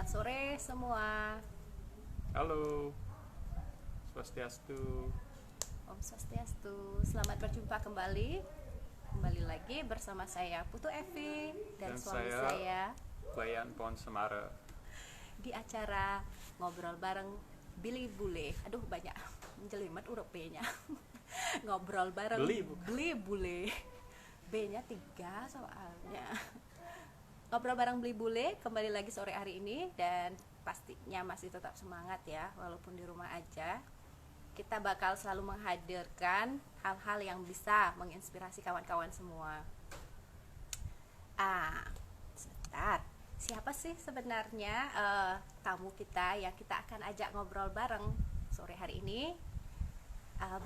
Selamat sore semua. Halo, Swastiastu. Om Swastiastu. Selamat berjumpa kembali. Kembali lagi bersama saya Putu Evi dan suami saya Bayan Pon Semara. di acara ngobrol bareng Billy Bule. Aduh banyak menjelimet huruf B-nya. Ngobrol bareng Billy Bule. B-nya 3 soalnya. Ngobrol bareng Billy Bule kembali lagi sore hari ini dan pastinya masih tetap semangat ya walaupun di rumah aja. Kita bakal selalu menghadirkan hal-hal yang bisa menginspirasi kawan-kawan semua. Sebentar. Siapa sih sebenarnya tamu kita yang kita akan ajak ngobrol bareng sore hari ini?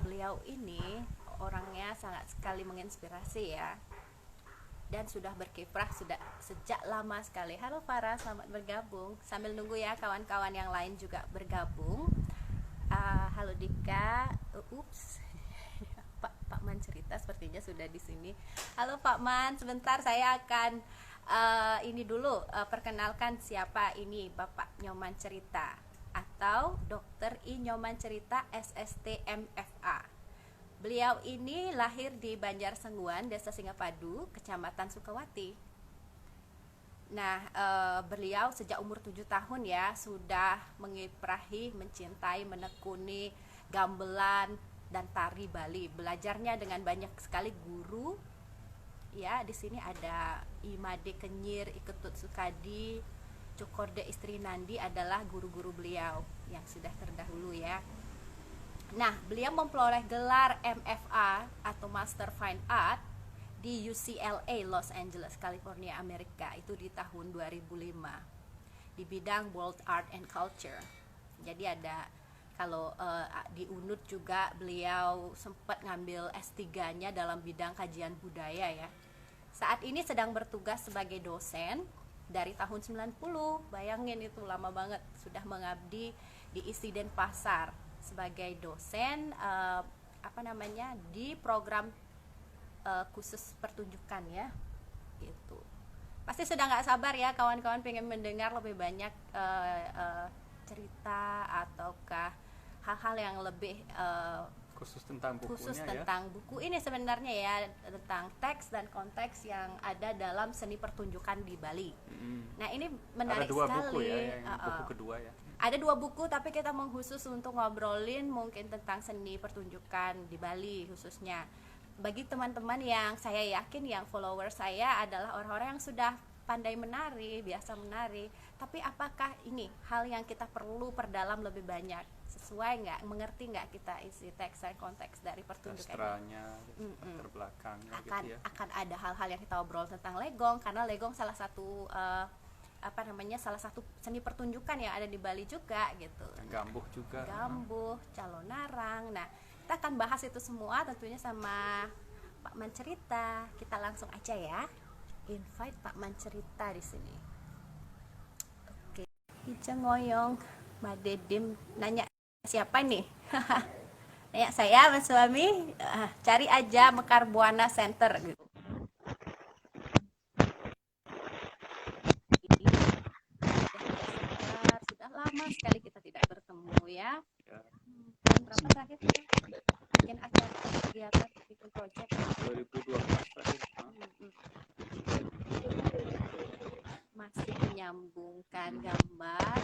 Beliau ini orangnya sangat sekali menginspirasi ya. Dan sudah berkiprah sudah sejak lama sekali. Halo Farah, selamat bergabung. Sambil nunggu ya kawan-kawan yang lain juga bergabung. Halo Dika, Pak Man cerita sepertinya sudah di sini. Halo Pak Man, sebentar saya akan ini dulu perkenalkan siapa ini Bapak Nyoman Cerita atau Dr. I Nyoman Cerita SST MFA. Beliau ini lahir di Banjarsengguan, Desa Singapadu, Kecamatan Sukawati. Nah, beliau sejak umur 7 tahun ya sudah mengiprahi, mencintai, menekuni gamelan dan tari Bali. Belajarnya dengan banyak sekali guru. Ya, di sini ada Imade Kenyir, Iketut Sukadi, Cukorde Istri Nandi adalah guru-guru beliau yang sudah terdahulu ya. Nah, beliau memperoleh gelar MFA atau Master Fine Art di UCLA Los Angeles, California, Amerika itu di tahun 2005 di bidang World Art and Culture. Jadi ada kalau di UNUD juga beliau sempat ngambil S3-nya dalam bidang kajian budaya ya. Saat ini sedang bertugas sebagai dosen dari tahun 90. Bayangin itu lama banget sudah mengabdi di ISI Denpasar sebagai dosen di program khusus pertunjukan ya gitu. Pasti sudah nggak sabar ya kawan-kawan pengen mendengar lebih banyak cerita ataukah hal-hal yang lebih Khusus tentang bukunya buku ini sebenarnya ya, tentang teks dan konteks yang ada dalam seni pertunjukan di Bali. Nah ini menarik sekali. Ada 2 buku ya, yang buku kedua ya. Ada 2 buku tapi kita mengkhusus untuk ngobrolin mungkin tentang seni pertunjukan di Bali khususnya. Bagi teman-teman yang saya yakin yang follower saya adalah orang-orang yang sudah pandai menari, biasa menari, tapi apakah ini hal yang kita perlu perdalam lebih banyak? Sesuai nggak? Mengerti nggak kita isi teks dan konteks dari pertunjukan? Sastranya, latar belakangnya gitu ya. Akan ada hal-hal yang kita obrol tentang legong, karena legong salah satu salah satu seni pertunjukan yang ada di Bali juga gitu. Gambuh juga. Gambuh, calonarang. Nah, kita akan bahas itu semua tentunya sama Pak Man Cerita. Kita langsung aja ya. Invite Pak Man Cerita di sini. Oke. Ica ngoyong, Mbak Dedim nanya siapa nih? Nanya saya, Mas Suami. Cari aja Mekar Buana Center gitu. Sudah lama sekali kita tidak bertemu ya. Berapa terakhir kita bikin acara kegiatan bikin project 2012 terakhir. Masih menyambungkan gambar.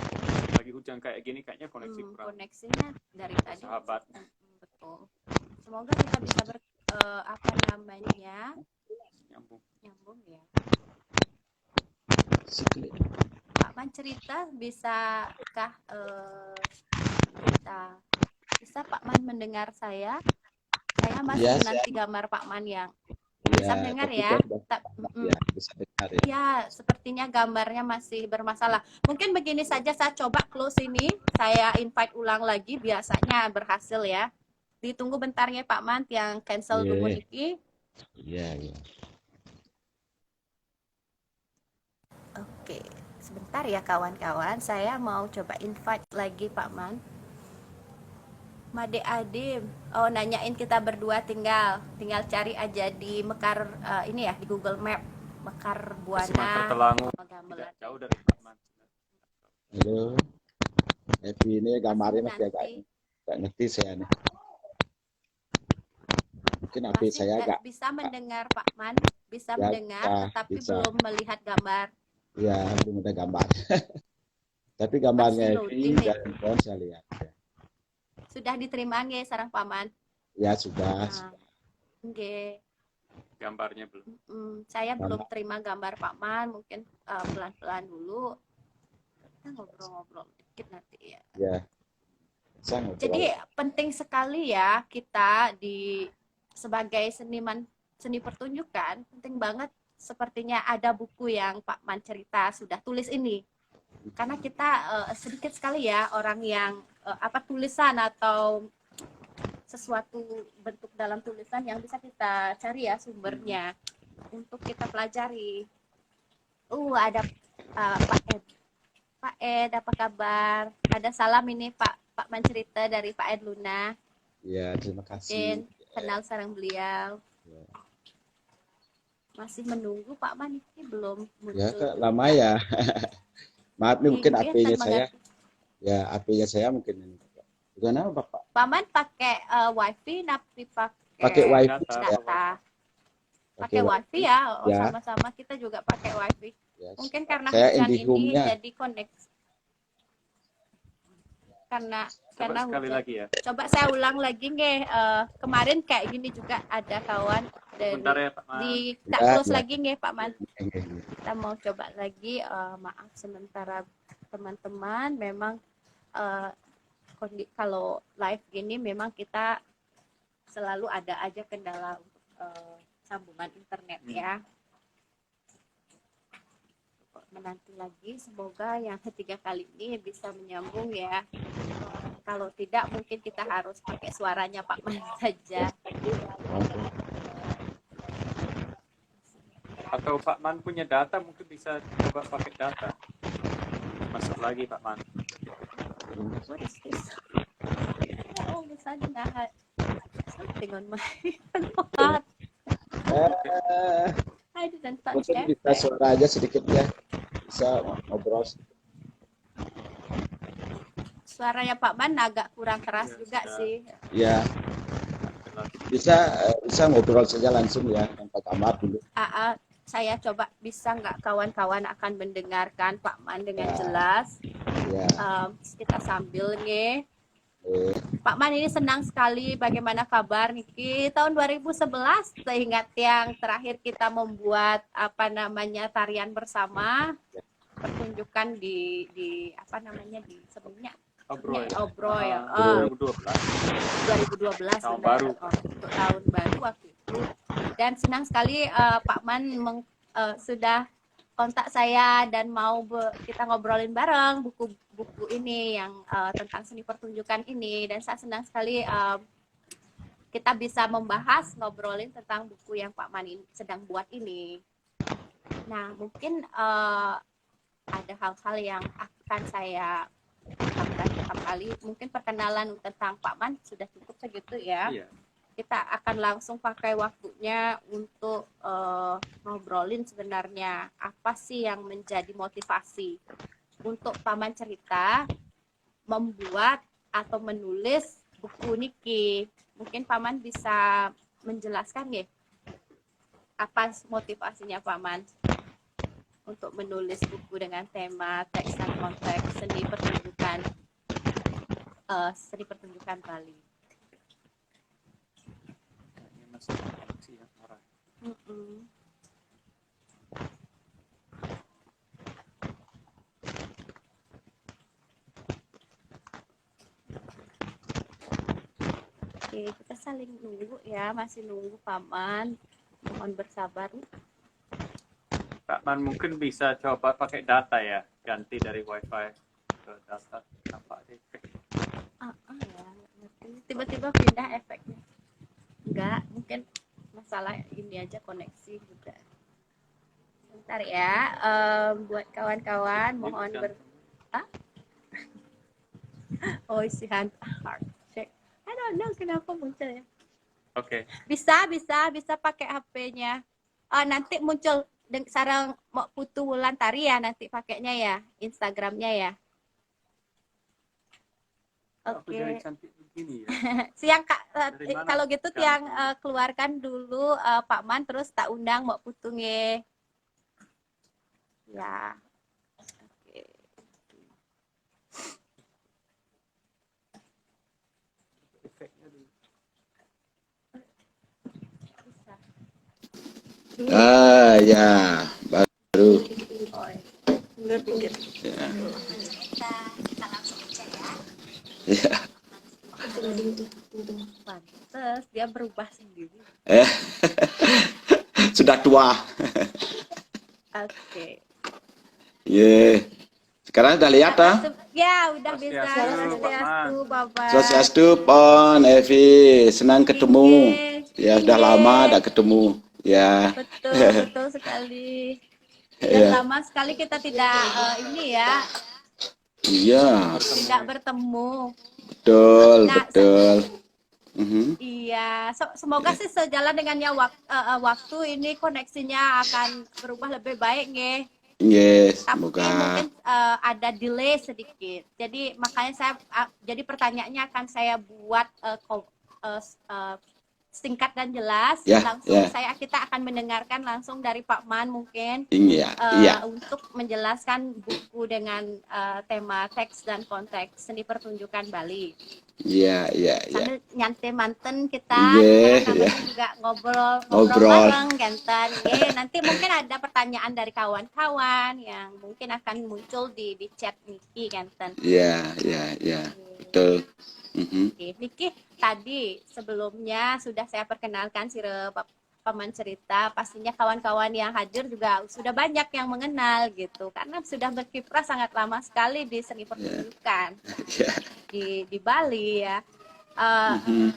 Lagi hujan kayak gini kayaknya koneksinya dari tadi sahabat. Betul. Semoga kita bisa nyambung ya. Pak Man Cerita bisakah kita bisa Pak Man mendengar saya masih ya, nanti gambar Pak Man yang bisa mendengar ya. Bisa dengar ya. Ya, sepertinya gambarnya masih bermasalah. Mungkin begini saja, saya coba close ini, saya invite ulang lagi, biasanya berhasil ya. Ditunggu bentar ya Pak Man yang cancel dulu niki. Iya. Oke, sebentar ya kawan-kawan, saya mau coba invite lagi Pak Man. Made Adim, nanyain kita berdua tinggal cari aja di Mekar ini ya, di Google Map Mekar Buana. Telangu, tidak jauh dari Pak Man. Halo, Evi ini gambarnya masih agak nanti nggak ngerti saya nih. Mungkin HP masih saya agak bisa mendengar Pak Man, bisa ya mendengar bisa, tetapi bisa. belum melihat gambar. Ya belum ada gambar. Tapi Masih gambarnya Evi loading nih. dan handphone saya lihat. Ya, Sudah diterima nggih sareng Pak Man? ya sudah. Nah, nggih. Gambarnya belum. Saya belum terima gambar Pak Man, mungkin pelan-pelan dulu. Kita ngobrol-ngobrol dikit nanti ya. Ya, bisa ngobrol. Jadi penting sekali ya kita sebagai seniman seni pertunjukan, penting banget sepertinya ada buku yang Pak Man cerita sudah tulis ini. Karena kita sedikit sekali ya orang yang tulisan atau sesuatu bentuk dalam tulisan yang bisa kita cari ya sumbernya untuk kita pelajari. Ada Pak Ed. Pak Ed, apa kabar? Ada salam ini Pak Man cerita dari Pak Ed Luna. Ya, terima kasih. Kenal sarang beliau. Ya. Masih menunggu Pak Man ini belum muncul. Ya, lama ya. Maaf nih mungkin HP-nya saya. Ya, HP-nya saya mungkin ini. Bukan apa Bapak? Pak Man pakai wifi, napi pakai wifi data. Pakai wifi ya, sama-sama kita juga pakai wifi. Yes. Mungkin karena saya hujan ini jadi koneksi. Karena sekali hujan. lagi ya. Coba saya ulang lagi nggih. Kemarin kayak gini juga ada kawan dari ya, Pak Man. kita close lagi nggih Pak Man. Ya. Kita mau coba lagi. Maaf sementara teman-teman, memang kalau live gini memang kita selalu ada aja kendala untuk sambungan internet ya. Menanti lagi, semoga yang ketiga kali ini bisa menyambung ya. Kalau tidak mungkin kita harus pakai suaranya Pak Man saja. Atau Pak Man punya data, mungkin bisa coba pakai data. Masuk lagi Pak Man. What is this? All of a sudden I had something on my heart. I didn't touch that. Bisa suara aja sedikit ya. Bisa ngobrol. Suaranya Pak Man agak kurang keras juga sih. Ya. Bisa ngobrol saja langsung ya tanpa kamar dulu. Saya coba bisa nggak kawan-kawan akan mendengarkan Pak Man dengan jelas. Ya. Kita sambil nih. Pak Man ini senang sekali, bagaimana kabar Niki? Tahun 2011 seingat yang terakhir kita membuat tarian bersama, pertunjukan di sebelumnya Obroy. 2012 tahun baru. Untuk tahun baru waktu itu. Dan senang sekali Pak Man sudah kontak saya dan mau kita ngobrolin bareng buku ini yang tentang seni pertunjukan ini, dan saya senang sekali kita bisa ngobrolin tentang buku yang Pak Man sedang buat ini. Nah, mungkin ada hal-hal yang akan saya tambahkan kali. Mungkin perkenalan tentang Pak Man sudah cukup segitu ya. Iya. Kita akan langsung pakai waktunya untuk ngobrolin sebenarnya apa sih yang menjadi motivasi untuk Pak Man cerita membuat atau menulis buku Niki. Mungkin Pak Man bisa menjelaskan ya apa motivasinya Pak Man untuk menulis buku dengan tema teks dan konteks seni pertunjukan Bali. Oke, kita saling nunggu ya, masih nunggu Pak Man. Mohon bersabar. Pak Man mungkin bisa coba pakai data ya, ganti dari wifi ke data. Apa deh? Ya, tiba-tiba pindah efeknya. Enggak, mungkin masalah ini aja koneksi juga. Bentar ya, buat kawan-kawan mohon si hand heart check. I don't know kenapa muncul ya. Oke. Bisa pakai HP-nya. Nanti muncul sarang mau putu wulan tari ya, nanti pakainya ya, Instagramnya ya. Aku Oke. jadi cantik begini ya. Siang Dari mana kalau gitu kamu? tiang keluarkan dulu Pak Man terus tak undang mau putung ye. Ya. Oke. Efeknya dulu. Bisa. Ah, ya, baru. Oh, mundur dikit. Ya, Kita langsung cek ya. ya. Pantes dia berubah sendiri. Eh, sudah tua. Oke. Ye. Sekarang udah lihat ah? Ya, udah bisa. Swastiastu, Pak Man. Swastiastu, Bapak. Swastiastu, Pon, Evi, senang ketemu. Ya, sudah lama tidak ketemu. Ya, Betul, betul sekali. Sudah ya. lama sekali kita tidak ini ya, Iya, tidak bertemu. betul, Nah, betul. Mhm. iya, semoga sih sejalan dengannya waktu ini koneksinya akan berubah lebih baik nih. Yes, Tapi semoga. mungkin ada delay sedikit. Jadi makanya saya jadi pertanyaannya akan saya buat singkat dan jelas. Ya, Langsung ya. kita akan mendengarkan langsung dari Pak Man mungkin Iya, iya. untuk menjelaskan buku dengan tema teks dan konteks seni pertunjukan Bali. Iya, iya, iya. Sambil nyantai manten kita, Iya, namanya iya. juga ngobrol Ngobrol. bareng Genten. Nanti mungkin ada pertanyaan dari kawan-kawan yang mungkin akan muncul di chat Niki Genten. Iya, iya, iya. Betul. Mhm. Oke, Niki, tadi sebelumnya sudah saya perkenalkan Paman Cerita. Pastinya kawan-kawan yang hadir juga sudah banyak yang mengenal gitu, karena sudah berkiprah sangat lama sekali di seni pertunjukan Iya. di Bali ya. Mhm.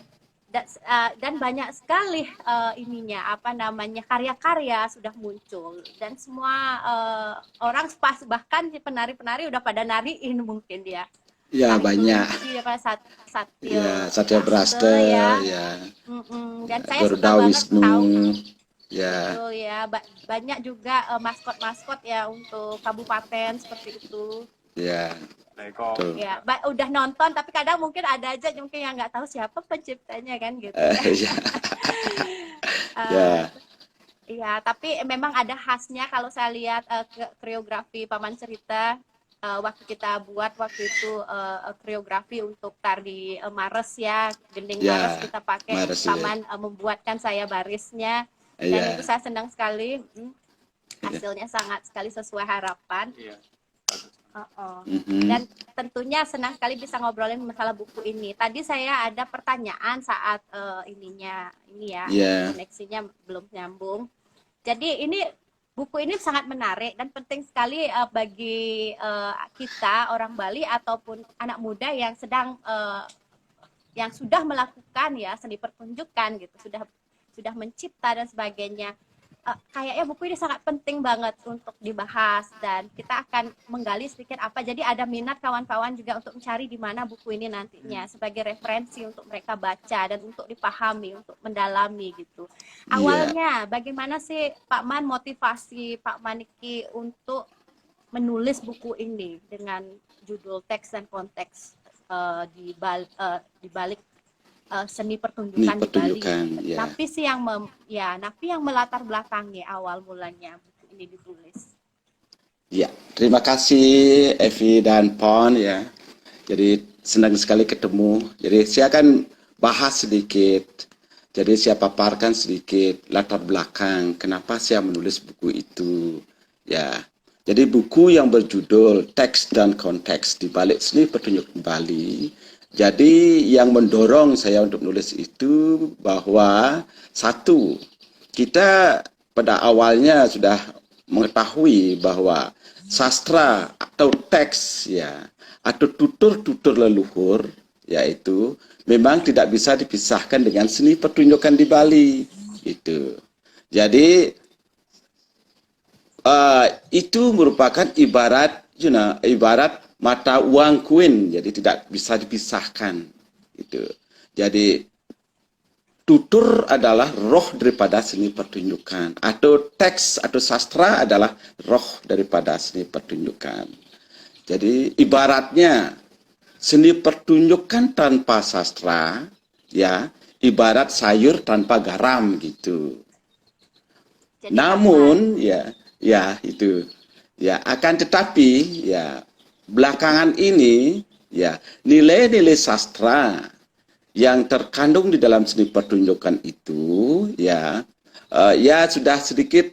Dan banyak sekali ininya apa namanya karya-karya sudah muncul dan semua orang bahkan penari-penari udah pada nariin mungkin dia. Ya, banyak. Satya Ya, Satya Braste, ya. ya. Dan saya Garuda suka banget Wisnu. tahu. Ya. Betul ya, banyak juga maskot-maskot ya untuk kabupaten seperti itu. Ya. Lego. Betul. Ya, udah nonton tapi kadang mungkin ada aja mungkin yang nggak tahu siapa penciptanya kan gitu. Ya. Ya. Iya, tapi memang ada khasnya kalau saya lihat koreografi Paman Cerita waktu kita buat waktu itu koreografi untuk tari Mares ya, gending Ya, Mares kita pakai. Mares, Paman membuatkan saya barisnya dan Ya. itu saya senang sekali. Hasilnya sangat sekali sesuai harapan. Iya. Mhm. Dan tentunya senang sekali bisa ngobrolin masalah buku ini. Tadi saya ada pertanyaan saat ini ya, Yeah. koneksinya belum nyambung. Jadi buku ini sangat menarik dan penting sekali bagi kita orang Bali ataupun anak muda yang sedang yang sudah melakukan ya seni pertunjukan gitu, sudah mencipta dan sebagainya. Kayaknya buku ini sangat penting banget untuk dibahas dan kita akan menggali sedikit apa. Jadi ada minat kawan-kawan juga untuk mencari di mana buku ini nantinya sebagai referensi untuk mereka baca dan untuk dipahami, untuk mendalami gitu. Awalnya bagaimana sih Pak Man motivasi Pak Maniki untuk menulis buku ini dengan judul teks dan konteks di balik seni pertunjukan di Bali. Ya. Tapi sih tapi yang melatar belakangi awal mulanya buku ini ditulis. Ya, terima kasih Evi dan Pon ya. Jadi senang sekali ketemu. Jadi saya akan bahas sedikit. Jadi saya paparkan sedikit latar belakang kenapa saya menulis buku itu. Ya. Jadi buku yang berjudul Teks dan Konteks di Balik Seni Pertunjukan Bali. Jadi yang mendorong saya untuk menulis itu bahwa satu, kita pada awalnya sudah mengetahui bahwa sastra atau teks ya atau tutur-tutur leluhur yaitu memang tidak bisa dipisahkan dengan seni pertunjukan di Bali itu. Jadi itu merupakan ibarat mata uang koin, jadi tidak bisa dipisahkan itu. Jadi tutur adalah roh daripada seni pertunjukan, atau teks atau sastra adalah roh daripada seni pertunjukan. Jadi ibaratnya seni pertunjukan tanpa sastra, ya, ibarat sayur tanpa garam gitu. Jadi Namun, ya itu, ya akan tetapi, ya belakangan ini, ya nilai-nilai sastra yang terkandung di dalam seni pertunjukan itu, ya sudah sedikit,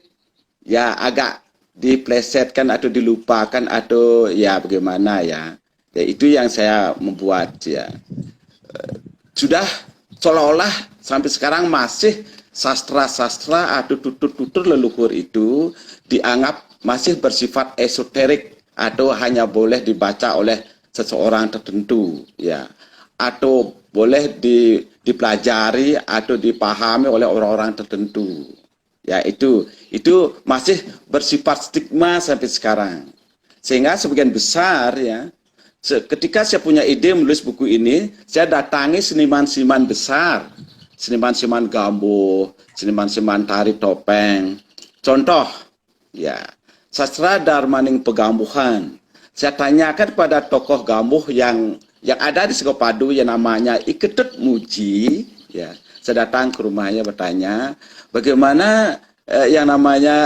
ya agak diplesetkan atau dilupakan atau ya bagaimana ya. Ya itu yang saya membuat ya. Sudah seolah-olah sampai sekarang masih sastra-sastra atau tutur-tutur leluhur itu dianggap masih bersifat esoterik atau hanya boleh dibaca oleh seseorang tertentu ya, atau boleh dipelajari atau dipahami oleh orang-orang tertentu. Ya itu masih bersifat stigma sampai sekarang. Sehingga sebagian besar ya, ketika saya punya ide menulis buku ini, saya datangi seniman-seniman besar, seniman-seniman gambuh, seniman-seniman tari topeng. Contoh, ya, Sastra Darmaning Pegambuhan. Saya tanyakan pada tokoh gambuh yang ada di Sekopadu yang namanya Iketut Muji, ya. Saya datang ke rumahnya bertanya, bagaimana yang namanya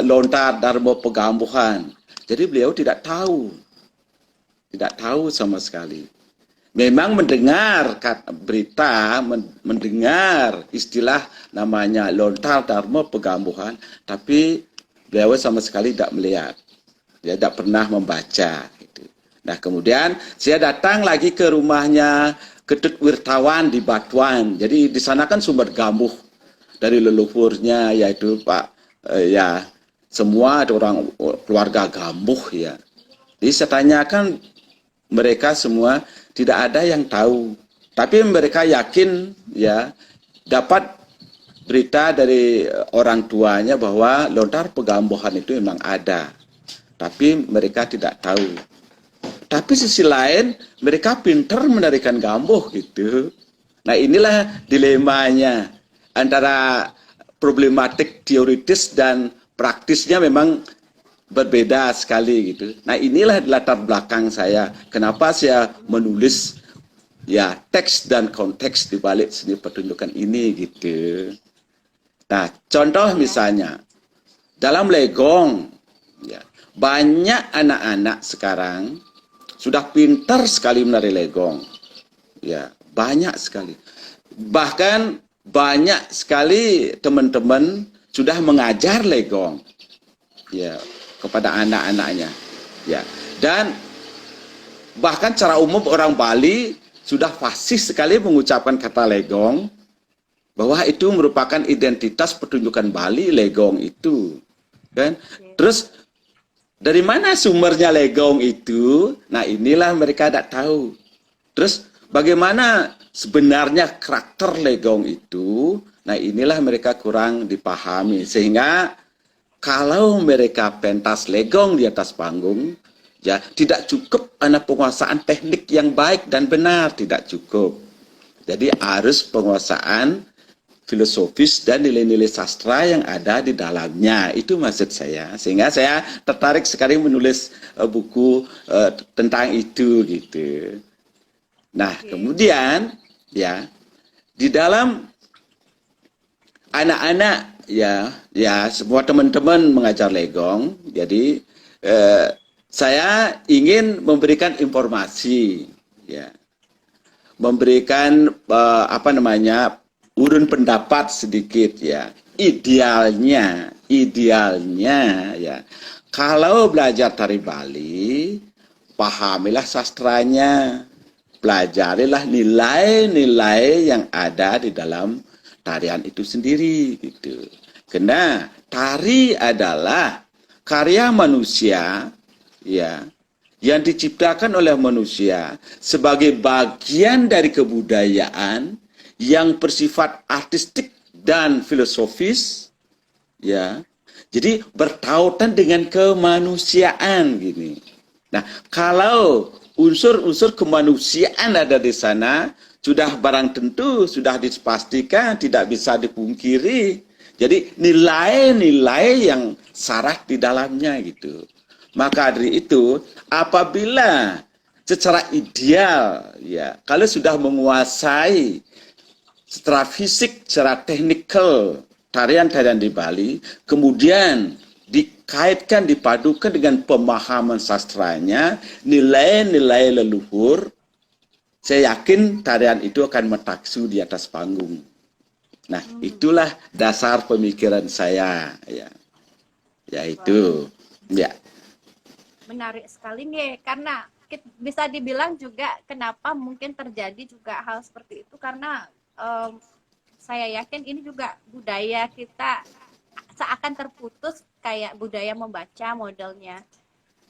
lontar Darmo Pegambuhan. Jadi beliau tidak tahu sama sekali. Memang mendengar berita, mendengar istilah namanya lontar Darmo Pegambuhan, tapi beliau sama sekali tidak melihat, dia tidak pernah membaca. Gitu. Nah kemudian saya datang lagi ke rumahnya Ketut Wirtawan di Batuan. Jadi di sana kan sumber gambuh dari leluhurnya, yaitu semua ada orang keluarga gambuh ya. Jadi saya tanyakan, mereka semua tidak ada yang tahu. Tapi mereka yakin ya dapat berita dari orang tuanya bahwa lontar pegambuhan itu memang ada. Tapi mereka tidak tahu. Tapi sisi lain mereka pintar menarikan gambuh gitu. Nah inilah dilemanya antara problematik teoritis dan praktisnya memang berbeda sekali gitu. Nah inilah latar belakang saya. Kenapa saya menulis ya teks dan konteks di balik seni pertunjukan ini gitu. Nah contoh misalnya dalam legong ya, banyak anak-anak sekarang sudah pintar sekali menari legong. Ya, banyak sekali. Bahkan banyak sekali teman-teman sudah mengajar legong. Ya, kepada anak-anaknya. Ya. Dan bahkan secara umum orang Bali sudah fasih sekali mengucapkan kata legong, bahwa itu merupakan identitas pertunjukan Bali, legong itu. Kan? Terus dari mana sumbernya legong itu? Nah inilah mereka tidak tahu. Terus bagaimana sebenarnya karakter legong itu? Nah inilah mereka kurang dipahami. Sehingga kalau mereka pentas legong di atas panggung, ya tidak cukup ada penguasaan teknik yang baik dan benar, tidak cukup. Jadi harus penguasaan filosofis dan nilai-nilai sastra yang ada di dalamnya. Itu maksud saya. Sehingga saya tertarik sekali menulis buku tentang itu gitu. Nah, kemudian ya di dalam anak-anak ya semua teman-teman mengajar legong. Jadi saya ingin memberikan informasi ya. Memberikan urun pendapat sedikit ya. Idealnya ya. Kalau belajar tari Bali, pahamilah sastranya, pelajarilah nilai-nilai yang ada di dalam tarian itu sendiri gitu. Karena tari adalah karya manusia ya, yang diciptakan oleh manusia sebagai bagian dari kebudayaan yang bersifat artistik dan filosofis ya. Jadi bertautan dengan kemanusiaan gini. Nah, kalau unsur-unsur kemanusiaan ada di sana, sudah barang tentu sudah dipastikan tidak bisa dipungkiri. Jadi nilai-nilai yang syarat di dalamnya gitu. Maka dari itu apabila secara ideal ya, kalau sudah menguasai secara fisik, secara teknikal tarian-tarian di Bali, kemudian dikaitkan, dipadukan dengan pemahaman sastranya, nilai-nilai leluhur, saya yakin tarian itu akan metaksu di atas panggung. Nah, itulah dasar pemikiran saya, ya, yaitu, ya. Menarik sekali nih, karena bisa dibilang juga kenapa mungkin terjadi juga hal seperti itu, karena saya yakin ini juga budaya kita seakan terputus, kayak budaya membaca modelnya.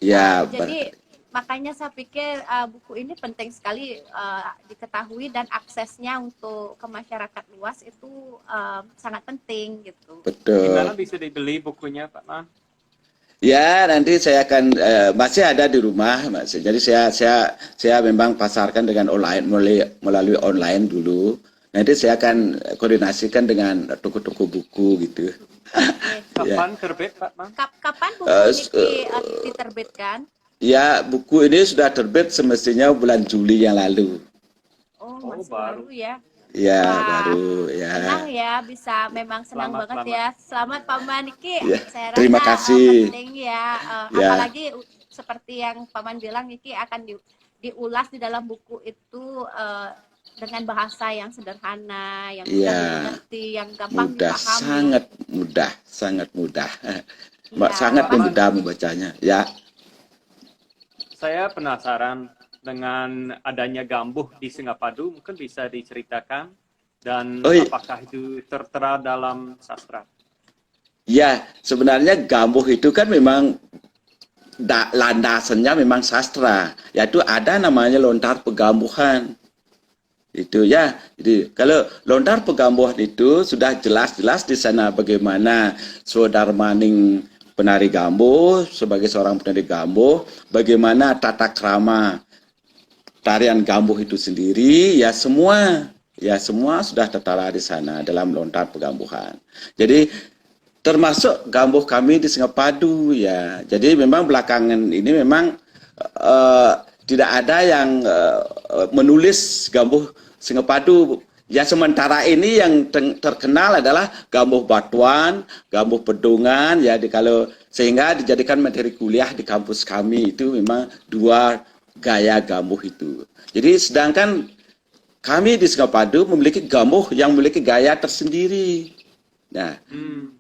Ya, Jadi makanya saya pikir buku ini penting sekali diketahui, dan aksesnya untuk ke masyarakat luas itu sangat penting gitu. betul. Di mana bisa dibeli bukunya, Pak Man? Ya, nanti saya akan masih ada di rumah, Mas. Jadi saya memang pasarkan dengan online, melalui online dulu. Nanti saya akan koordinasikan dengan toko-toko buku gitu. Kapan terbit, Pak Man? Kapan buku ini diterbitkan? Ya, buku ini sudah terbit semestinya bulan Juli yang lalu. Oh, masih baru. baru ya. Ya, Wah, baru ya. Senang ya, bisa, memang senang Selamat, banget selamat. ya. Selamat Pak Maniki. Ya, Saya rasa terima kasih. penting ya. Ya. Apalagi seperti yang Paman bilang, Niki akan diulas di dalam buku itu dengan bahasa yang sederhana, yang mudah Ya. dimengerti, yang gampang Mudah, dipahami. sangat mudah. Ya, Sangat Paman. mudah membacanya. Ya. Saya penasaran dengan adanya gambuh di Singapadu, mungkin bisa diceritakan, dan Oh, iya. apakah itu tertera dalam sastra? Ya, sebenarnya gambuh itu kan memang landasannya memang sastra, yaitu ada namanya lontar pegambuhan. Itu ya. Jadi kalau lontar pegambuhan itu sudah jelas-jelas di sana bagaimana Sodarmaning penari gambuh sebagai seorang penari gambuh, bagaimana tata krama tarian gambuh itu sendiri, ya semua sudah tertera di sana dalam lontar pegambuhan. Jadi termasuk gambuh kami di Singapadu ya. Jadi memang belakangan ini memang tidak ada yang menulis gambuh Singapadu. Ya, sementara ini yang terkenal adalah gambuh Batuan, gambuh Pedungan ya, kalau sehingga dijadikan materi kuliah di kampus kami itu memang dua gaya gambuh itu. Jadi sedangkan kami di Singapadu memiliki gambuh yang memiliki gaya tersendiri. Nah,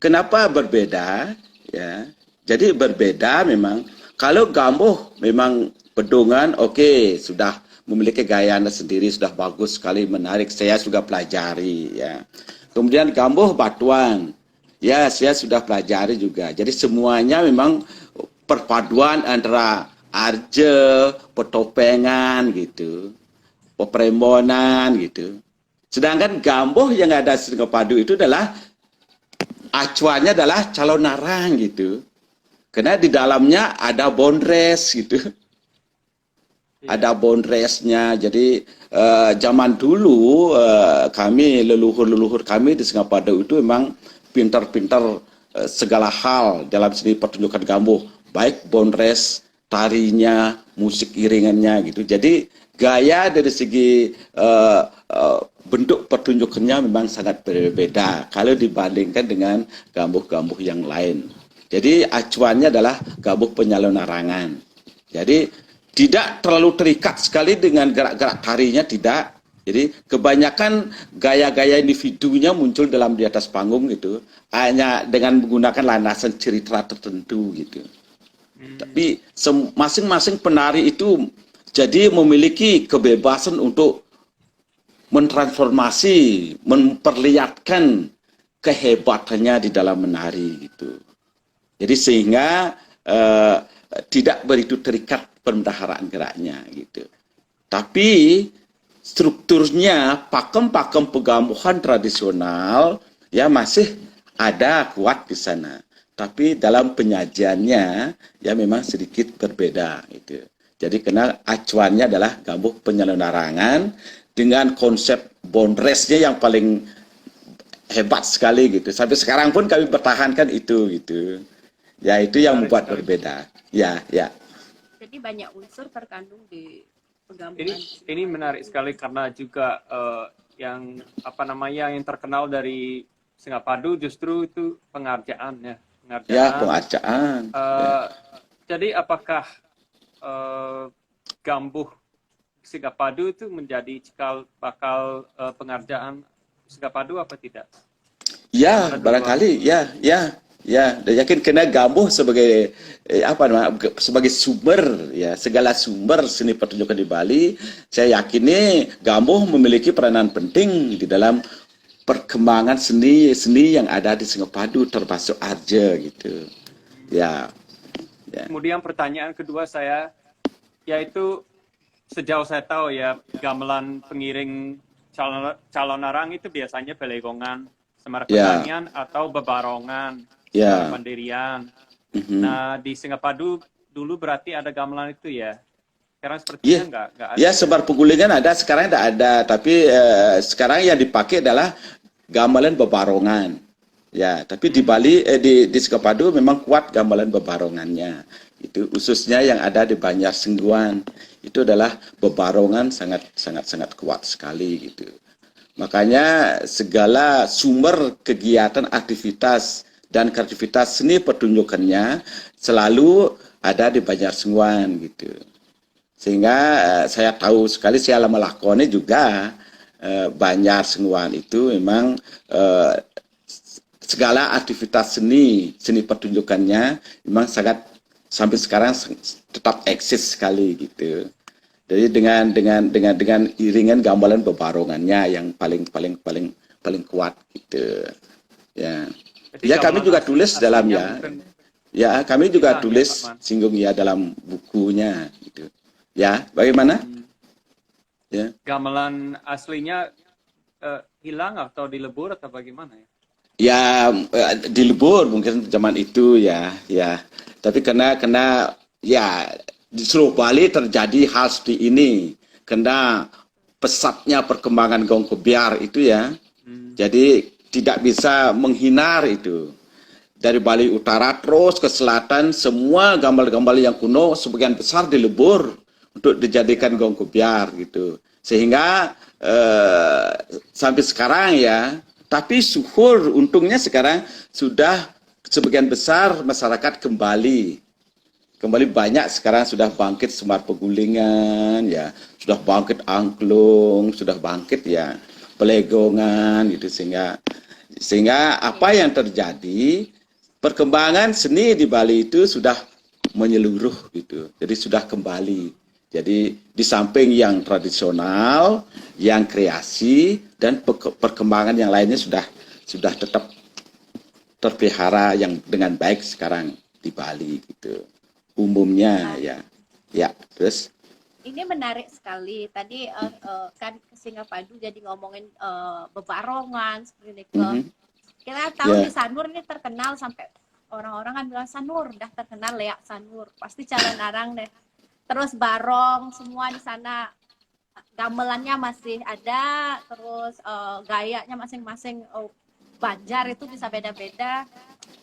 kenapa berbeda? Ya, jadi berbeda memang. Kalau gambuh memang Pedungan, oke, sudah memiliki gayanya sendiri, sudah bagus sekali, menarik. Saya sudah pelajari. Ya. Kemudian gambuh Batuan, ya saya sudah pelajari juga. Jadi semuanya memang perpaduan antara arje, petopengan gitu, pepremonan gitu. Sedangkan gambuh yang ada di Singapadu itu adalah acuannya adalah calon narang gitu. Karena di dalamnya ada bondres gitu. Ada bondresnya. Jadi zaman dulu kami, leluhur-leluhur kami di Singapadu itu memang pintar-pintar segala hal dalam seni pertunjukan gambuh. Baik bondres, tarinya, musik iringannya gitu. Jadi gaya dari segi bentuk pertunjukannya memang sangat berbeda kalau dibandingkan dengan gambuh-gambuh yang lain. Jadi acuannya adalah gambuh penyalon narangan. Jadi tidak terlalu terikat sekali dengan gerak-gerak tarinya, tidak. Jadi kebanyakan gaya-gaya individunya muncul di atas panggung gitu, hanya dengan menggunakan landasan cerita tertentu gitu. Tapi masing-masing penari itu jadi memiliki kebebasan untuk mentransformasi, memperlihatkan kehebatannya di dalam menari gitu. Jadi sehingga tidak begitu terikat pembendaharaan geraknya gitu. Tapi strukturnya pakem-pakem pegambuhan tradisional ya masih ada kuat di sana. Tapi dalam penyajiannya ya memang sedikit berbeda gitu. Jadi karena acuannya adalah gambuh penyalon narangan dengan konsep bondresnya yang paling hebat sekali gitu. Sampai sekarang pun kami pertahankan itu gitu. Ya itu yang membuat berbeda. Ya, ya. Jadi banyak unsur terkandung di Ini ini menarik sekali karena juga yang apa namanya yang terkenal dari Singapadu justru itu pengarjaan ya, Ya, pengarjaan. pengacaan. Jadi apakah Gambuh Singapadu itu menjadi cikal bakal pengarjaan Singapadu apa tidak? Ya, barangkali, ya. Dan yakin kena Gambuh sebagai sebagai sumber ya segala sumber seni pertunjukan di Bali. Saya yakin nih Gambuh memiliki peranan penting di dalam perkembangan seni yang ada di Singapadu termasuk Arja gitu. Ya. Kemudian pertanyaan kedua saya yaitu sejauh saya tahu ya gamelan pengiring calon arang itu biasanya belegongan, semar pertanian atau bebarongan. Mandirian. Nah di Singapadu dulu berarti ada gamelan itu ya. Sekarang sepertinya nggak ada. Ya, sebar pegulingan ada, sekarang tidak ada. Tapi sekarang yang dipakai adalah gamelan bebarongan. Ya, tapi di Bali di Singapadu memang kuat gamelan bebarongannya. Itu khususnya yang ada di Banjar Sengguan. Itu adalah bebarongan sangat kuat sekali gitu. Makanya segala sumber kegiatan aktivitas dan kreativitas seni pertunjukannya selalu ada di Banjar Sengguan gitu. Sehingga saya tahu sekali, saya lama lakoni juga Banjar Sengguan itu memang segala aktivitas seni pertunjukannya memang sangat sampai sekarang tetap eksis sekali gitu. Jadi dengan iringan gamelan bebarongannya yang paling kuat gitu. Ya. Ya kami juga tulis dalamnya. Ya, kami juga tulis singgung ya dalam bukunya gitu. Ya, bagaimana? Ya. Gamelan aslinya hilang atau dilebur atau bagaimana ya? Ya, dilebur mungkin zaman itu ya. Tapi kena ya di seluruh Bali terjadi hal seperti ini. Kena pesatnya perkembangan gong kebiar itu ya. Jadi tidak bisa menghindar itu. Dari Bali Utara terus ke selatan, semua gambar-gambar yang kuno sebagian besar dilebur untuk dijadikan gong kebiar gitu. Sehingga sampai sekarang ya, tapi syukur untungnya sekarang sudah sebagian besar masyarakat kembali banyak sekarang sudah bangkit semar pegulingan ya, sudah bangkit angklung, sudah bangkit ya pelegongan gitu, sehingga apa yang terjadi perkembangan seni di Bali itu sudah menyeluruh gitu. Jadi sudah kembali. Jadi di samping yang tradisional, yang kreasi dan perkembangan yang lainnya sudah tetap terpelihara yang dengan baik sekarang di Bali gitu. Umumnya ya. Ya, terus ini menarik sekali. Tadi kan Singapadu jadi ngomongin bebarongan seperti itu. Kita tahu di Sanur ini terkenal sampai orang-orang kan bilang Sanur dah terkenal leak Sanur. Pasti calon arang deh. Terus barong semua di sana gamelannya masih ada. Terus gayanya masing-masing Banjar itu bisa beda-beda.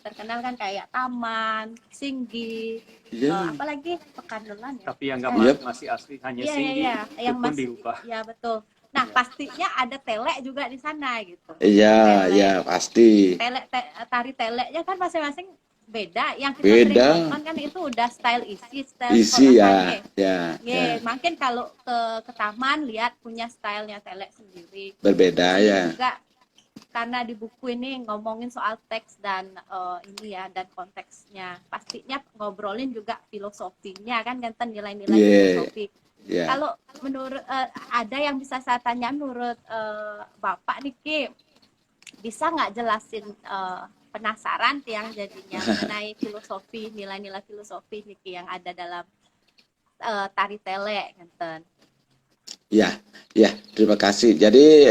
Terkenal kan kayak Taman, Singgi, apalagi Pekandelan ya. Tapi yang gamelan masih asli hanya Singgi, yang pun masih diubah. Ya betul. Nah pastinya ada telek juga di sana gitu. Iya pasti. Tari teleknya kan masing-masing beda. Yang kita sering nonton kan itu udah style isi ya. Mungkin kalau ke taman lihat punya stylenya telek sendiri. Berbeda ya. Juga karena di buku ini ngomongin soal teks dan dan konteksnya, pastinya ngobrolin juga filosofinya kan, nilai-nilai filosofi. Kalau menurut ada yang bisa saya tanya menurut Bapak Niki, bisa nggak jelasin penasaran yang jadinya mengenai filosofi, nilai-nilai filosofi Niki yang ada dalam tari telek, ngenten. Ya, terima kasih. Jadi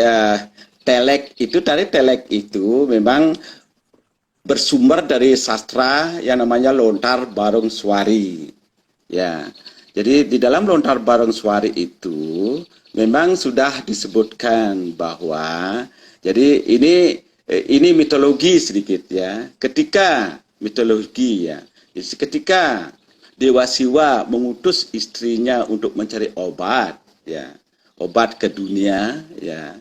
tari telek itu memang bersumber dari sastra yang namanya Lontar Barong Swari. Ya. Jadi di dalam Lontar Barong Swari itu memang sudah disebutkan bahwa jadi ini mitologi sedikit ya. Ketika mitologi ya. Jadi ketika Dewa Siwa mengutus istrinya untuk mencari obat ya, obat ke dunia, ya,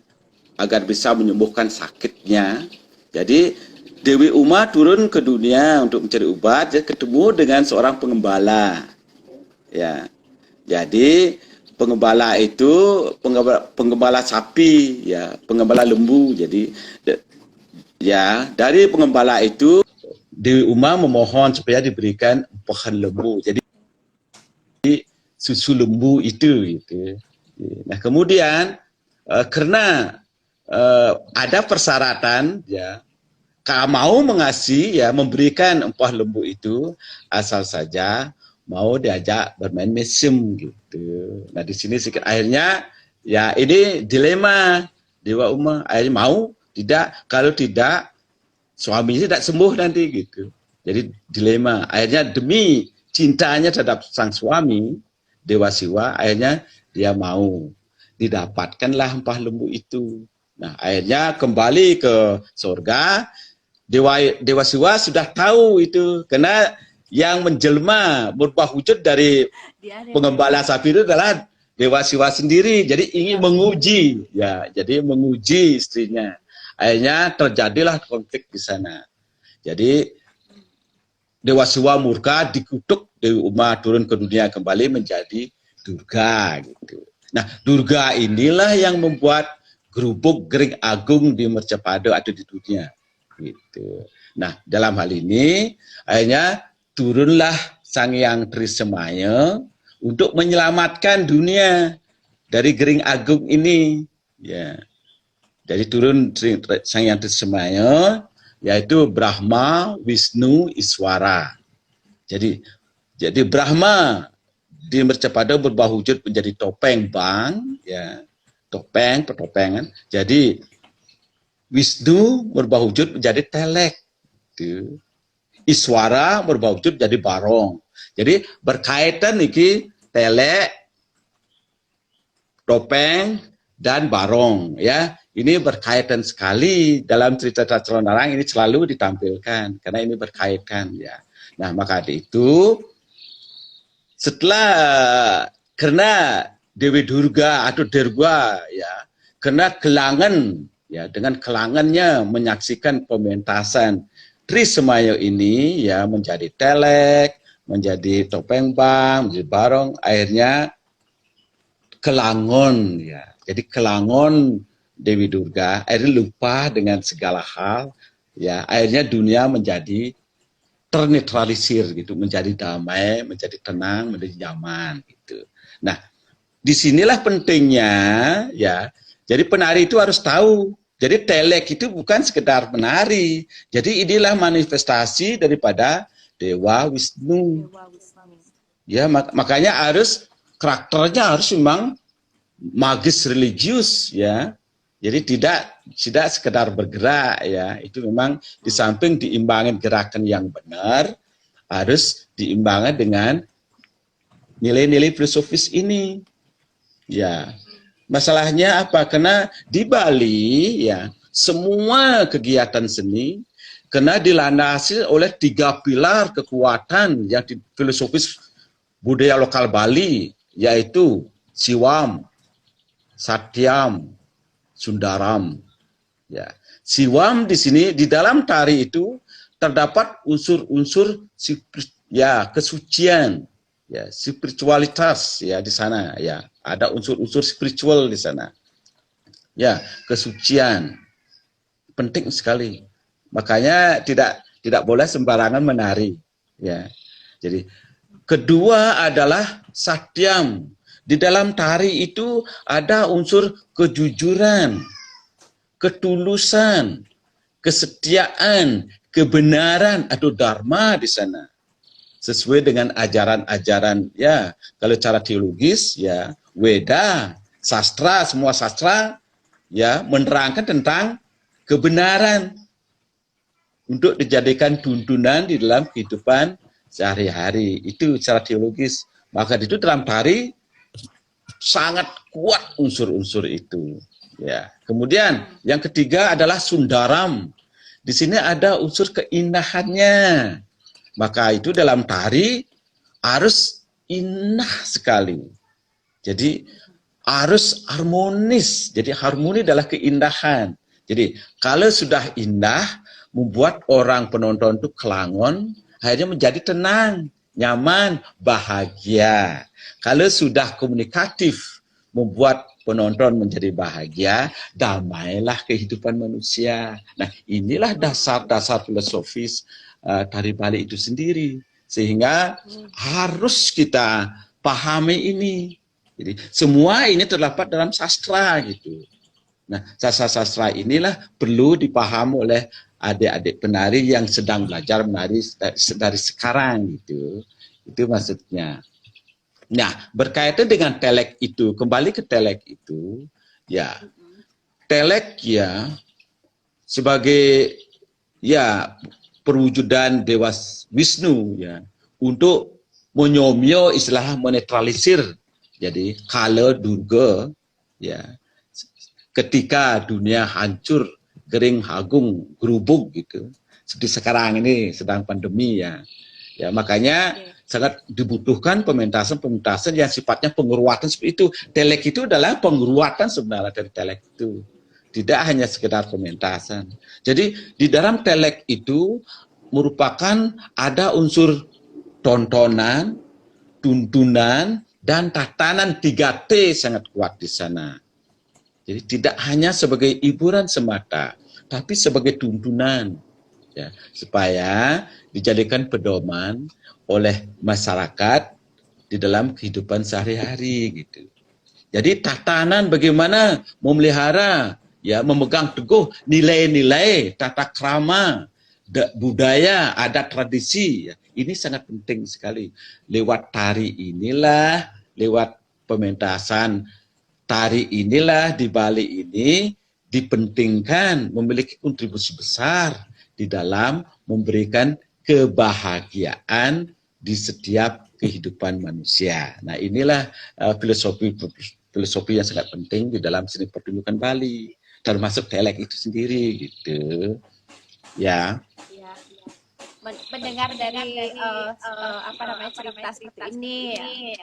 agar bisa menyembuhkan sakitnya. Jadi Dewi Uma turun ke dunia untuk mencari obat, dia ketemu dengan seorang pengembala, ya. Jadi pengembala itu pengembala sapi, ya, pengembala lembu. Jadi ya, dari pengembala itu Dewi Uma memohon supaya diberikan pohon lembu. Jadi susu lembu itu gitu. Nah, kemudian karena ada persyaratan, ya, mau mengasih, ya, memberikan empah lembu itu asal saja mau diajak bermain mesum gitu. Nah, di sini akhirnya, ya, ini dilema Dewa Uma, akhirnya mau, tidak, kalau tidak suaminya tidak sembuh nanti gitu. Jadi dilema, akhirnya demi cintanya terhadap sang suami Dewa Siwa, akhirnya dia mau, didapatkanlah empah lembu itu. Nah, akhirnya kembali ke surga. Dewa Siwa sudah tahu itu, karena yang menjelma berubah wujud dari pengembala sapi itu adalah Dewa Siwa sendiri. Jadi ingin menguji, ya, jadi menguji istrinya. Akhirnya terjadilah konflik di sana. Jadi Dewa Siwa murka, dikutuk, Dewi Uma turun ke dunia kembali menjadi Durga gitu. Nah, Durga inilah yang membuat gerubuk Gering Agung di Mercapada atau di dunia gitu. Nah, dalam hal ini akhirnya turunlah Sang Hyang Trisemaya untuk menyelamatkan dunia dari Gering Agung ini, ya. Jadi turun Sang Hyang Trisemaya, yaitu Brahma, Wisnu, Iswara. Jadi Brahma di Mercapada berubah wujud menjadi topeng bang, ya, topeng, pertopengan. Jadi Wisnu berubah wujud menjadi telek, gitu. Iswara berubah wujud jadi barong. Jadi berkaitan iki telek, topeng, dan barong, ya. Ini berkaitan sekali dalam cerita Calonarang, ini selalu ditampilkan karena ini berkaitan, ya. Nah, maka itu setelah karena Dewi Durga atau Durga, ya, karena kelangan, ya, dengan kelangannya menyaksikan pementasan Trisemaya ini, ya, menjadi telek, menjadi topeng bang, menjadi barong, akhirnya kelangon, ya. Jadi kelangon Dewi Durga akhirnya lupa dengan segala hal, ya, akhirnya dunia menjadi ternetralisir gitu, menjadi damai, menjadi tenang, menjadi nyaman gitu. Nah, disinilah pentingnya, ya. Jadi penari itu harus tahu. Jadi telek itu bukan sekedar menari. Jadi inilah manifestasi daripada Dewa Wisnu. Ya, makanya harus karakternya harus memang magis religius, ya. Jadi tidak sekedar bergerak, ya. Itu memang di samping diimbangin gerakan yang benar, harus diimbangi dengan nilai-nilai filosofis ini. Ya. Masalahnya apa? Karena di Bali, ya, semua kegiatan seni kena dilandasi oleh 3 pilar kekuatan yang filosofis budaya lokal Bali, yaitu Siwam, Satyam, Sundaram. Ya. Siwam di sini di dalam tari itu terdapat unsur-unsur, ya, kesucian, ya, spiritualitas, ya, di sana, ya. Ada unsur-unsur spiritual di sana. Ya, kesucian. Penting sekali. Makanya tidak boleh sembarangan menari, ya. Jadi kedua adalah satyam. Di dalam tari itu ada unsur kejujuran, ketulusan, kesetiaan, kebenaran atau dharma di sana. Sesuai dengan ajaran-ajaran, ya, kalau cara teologis, ya, Weda, sastra, semua sastra, ya, menerangkan tentang kebenaran untuk dijadikan tuntunan di dalam kehidupan sehari-hari. Itu secara teologis. Maka itu dalam tari sangat kuat unsur-unsur itu. Ya. Kemudian yang ketiga adalah Sundaram. Di sini ada unsur keindahannya. Maka itu dalam tari harus indah sekali. Jadi harus harmonis. Jadi harmoni adalah keindahan. Jadi kalau sudah indah, membuat orang penonton itu kelangon, akhirnya menjadi tenang, nyaman, bahagia. Kalau sudah komunikatif, membuat penonton menjadi bahagia, damailah kehidupan manusia. Nah, inilah dasar-dasar filosofis tari Bali itu sendiri. Sehingga harus kita pahami ini. Jadi semua ini terdapat dalam sastra gitu. Nah, sastra-sastra inilah perlu dipahami oleh adik-adik penari yang sedang belajar menari dari sekarang gitu. Itu maksudnya. Nah, berkaitan dengan telek itu, kembali ke telek itu, ya, telek ya sebagai ya perwujudan Dewa Wisnu ya untuk menyomyo istilah menetralisir. Jadi kala Durga ya ketika dunia hancur, kering, hagung, gerubuk gitu. Seperti sekarang ini sedang pandemi ya. Ya, makanya sangat dibutuhkan pementasan yang sifatnya penguruatan seperti itu. Telek itu adalah penguruatan sebenarnya dari telek itu. Tidak hanya sekedar pementasan. Jadi di dalam telek itu merupakan ada unsur tontonan, tuntunan, dan tatanan 3T sangat kuat di sana. Jadi tidak hanya sebagai hiburan semata, tapi sebagai tuntunan. Ya, supaya dijadikan pedoman oleh masyarakat di dalam kehidupan sehari-hari gitu. Jadi tatanan bagaimana memelihara ya memegang teguh nilai-nilai tata krama budaya adat tradisi ya. Ini sangat penting sekali. Lewat tari inilah, lewat pementasan tari inilah di Bali ini dipentingkan memiliki kontribusi besar di dalam memberikan kebahagiaan di setiap kehidupan manusia. Nah, inilah filosofi yang sangat penting di dalam seni pertunjukan Bali, termasuk telek itu sendiri, gitu. Ya. Mendengar dari apa namanya cerita seperti ini,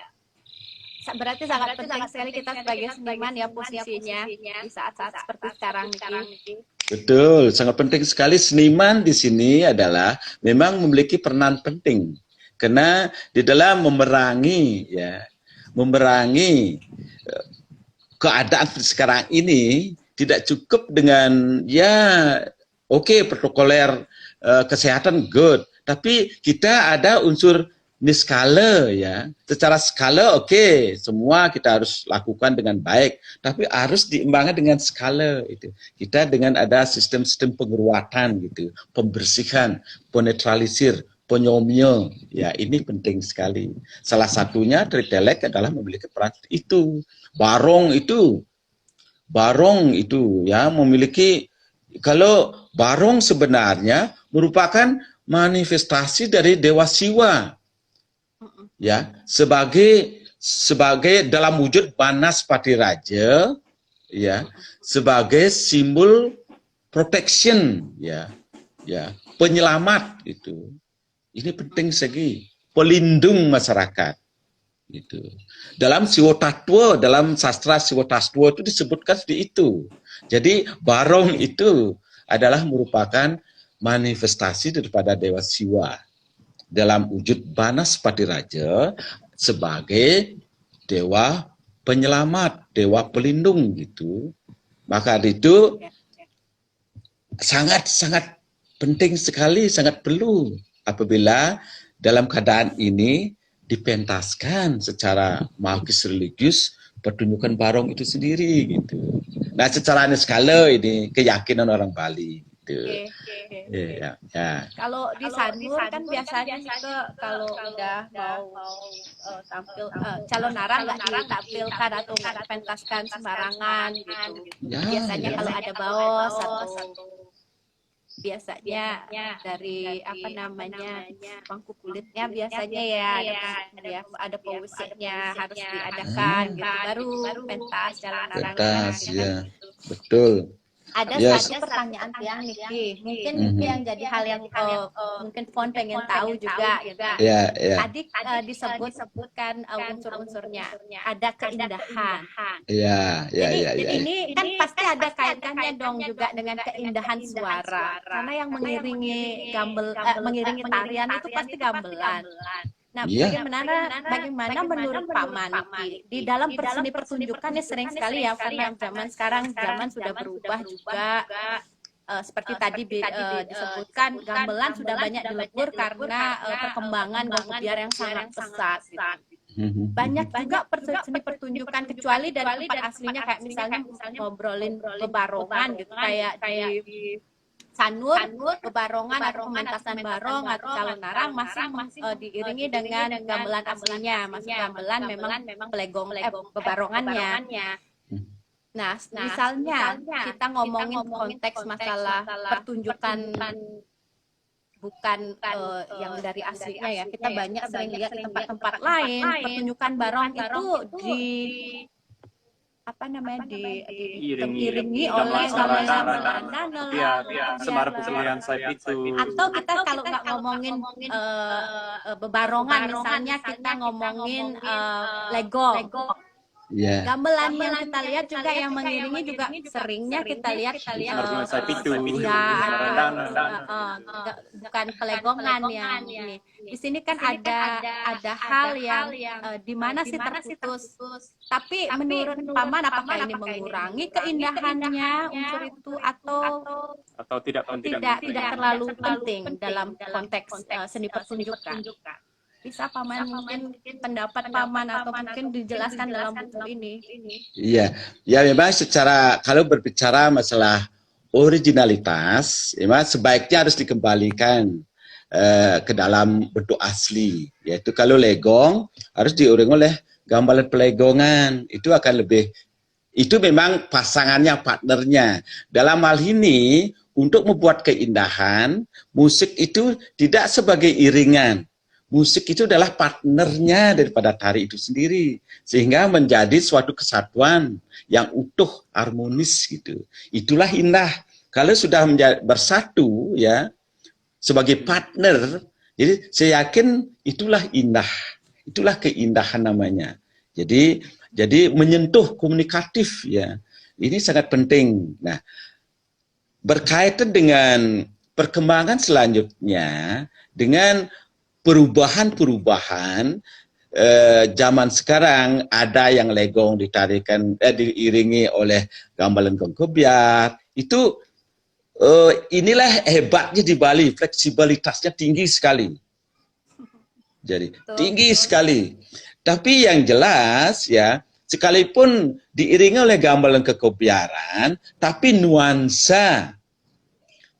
berarti sangat penting sekali kita sebagai seniman ya posisinya di saat-saat seperti sekarang ini. Betul, sangat penting sekali. Seniman di sini adalah memang memiliki peranan penting karena di dalam memerangi keadaan sekarang ini tidak cukup dengan protokoler kesehatan good, tapi kita ada unsur ini skala ya, secara skala semua kita harus lakukan dengan baik, tapi harus diimbangkan dengan skala itu. Kita dengan ada sistem-sistem penguruatan gitu, pembersihan, penetralisir, penyomyo, ya ini penting sekali. Salah satunya dari telek adalah memiliki peran itu. Barong itu ya memiliki, kalau barong sebenarnya merupakan manifestasi dari Dewa Siwa. Ya, sebagai dalam wujud Banas Patiraja ya, sebagai simbol protection ya, penyelamat itu. Ini penting segi pelindung masyarakat itu. Dalam Siwotatwa, dalam sastra Siwotatwa itu disebutkan seperti itu. Jadi barong itu adalah merupakan manifestasi daripada Dewa Siwa dalam wujud Banas Patiraja sebagai dewa penyelamat, dewa pelindung gitu. Maka itu sangat penting sekali, sangat perlu apabila dalam keadaan ini dipentaskan secara magis religius pertunjukan barong itu sendiri gitu. Nah, secara skala ini keyakinan orang Bali gitu. Ya. Kalau di Sanur kan biasanya juga kalau udah mau tampil calon narang nggak ditampilkan atau nggak dipentaskan sembarangan gitu. Ya, Biasanya kalau ada baos atau biasanya dari apa namanya pangku kulitnya biasanya ada pemusiknya harus diadakan gitu baru pentas calon narang. pentas ya, betul. Ada Yes. satu pertanyaan yang Niki, mungkin yang jadi hal yang mungkin Fon pengen tahu juga gitu. Ya, ya, Tadi disebutkan unsur-unsurnya, ada keindahan. ya, ya, Jadi ya, ya. ini kan pasti ada kaitannya dong juga dengan keindahan suara, karena yang mengiringi mengiringi tarian itu pasti gamelan. Nah, Iya. bagaimana menurut Pak Maniki di dalam seni pertunjukannya sering sekali ya, karena zaman sudah berubah juga. Seperti tadi disebutkan, gamelan sudah banyak dilebur karena perkembangan gong kebiar yang sangat pesat. Gitu. Banyak juga seni pertunjukan kecuali dari tempat aslinya, kayak misalnya ngobrolin bebarongan gitu, kayak di Sanur, bebarongan atau pementasan barong atau calon narang masih diiringi dengan gamelan aslinya. Masih gamelan memang bebarongannya. Nah, misalnya kita ngomongin konteks masalah pertunjukan bukan yang dari aslinya ya. Kita banyak sering lihat di tempat-tempat lain pertunjukan barong itu diiringi oleh gamelan Semar Pemilihan Saib itu. Atau kita kalau nggak ngomongin bebarongan, misalnya kita ngomongin legong. Ya. Gamelan yang kita lihat juga yang mengiringi juga seringnya kita lihat bukan pelegongan yang ini. Di sini kan ada hal yang di mana sih terputus. Tapi menurut Paman, apakah ini mengurangi keindahannya unsur itu atau tidak terlalu penting dalam konteks seni pertunjukan? Bisa Paman mungkin pendapat Paman atau mungkin dijelaskan dalam buku ini. Iya, ya memang kalau berbicara masalah originalitas, memang sebaiknya harus dikembalikan ke dalam bentuk asli. Yaitu kalau legong harus diiringi oleh gamelan pelegongan, itu akan lebih, itu memang pasangannya, partnernya. Dalam hal ini untuk membuat keindahan, musik itu tidak sebagai iringan. Musik itu adalah partnernya daripada tari itu sendiri, sehingga menjadi suatu kesatuan yang utuh, harmonis gitu. Itulah indah. Kalau sudah bersatu ya sebagai partner, jadi saya yakin itulah indah, itulah keindahan namanya. Jadi menyentuh, komunikatif ya. Ini sangat penting. Nah, berkaitan dengan perkembangan selanjutnya dengan perubahan zaman sekarang, ada yang legong diiringi oleh gamelan gong kebiar. Itu inilah hebatnya di Bali, fleksibilitasnya tinggi sekali. Jadi tinggi sekali. Tapi yang jelas ya, sekalipun diiringi oleh gamelan kekebiaran, tapi nuansa,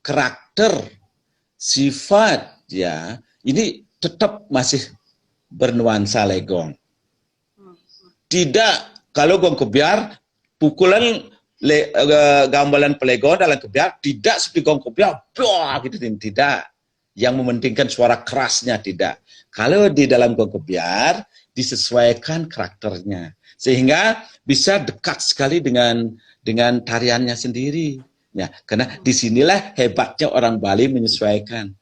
karakter, sifat ya, ini tetap masih bernuansa legong. Tidak, kalau gong kebiar, pukulan gamelan pelegongan dalam kebiar tidak seperti gong kebiar, gitu, tidak. Yang mementingkan suara kerasnya, tidak. Kalau di dalam gong kebiar disesuaikan karakternya, sehingga bisa dekat sekali dengan tariannya sendiri. Ya, karena disinilah hebatnya orang Bali menyesuaikan.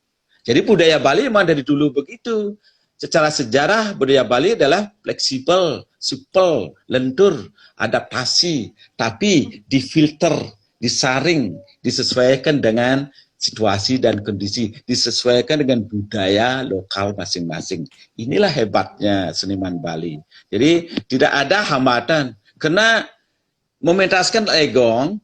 Jadi budaya Bali memang dari dulu begitu. Secara sejarah budaya Bali adalah fleksibel, supel, lentur, adaptasi, tapi difilter, disaring, disesuaikan dengan situasi dan kondisi, disesuaikan dengan budaya lokal masing-masing. Inilah hebatnya seniman Bali. Jadi tidak ada hambatan, karena mementaskan legong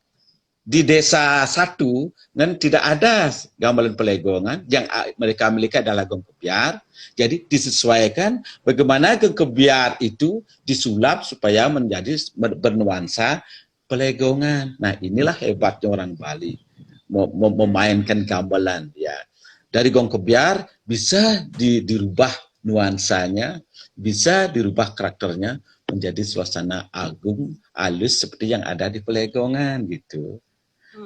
di desa satu dan tidak ada gamelan pelegongan, yang mereka miliki adalah gong kebiar. Jadi disesuaikan bagaimana gong kebiar itu disulap supaya menjadi bernuansa pelegongan. Nah, inilah hebatnya orang Bali memainkan gamelan ya. Dari gong kebiar bisa dirubah nuansanya, bisa dirubah karakternya menjadi suasana agung, halus seperti yang ada di pelegongan gitu.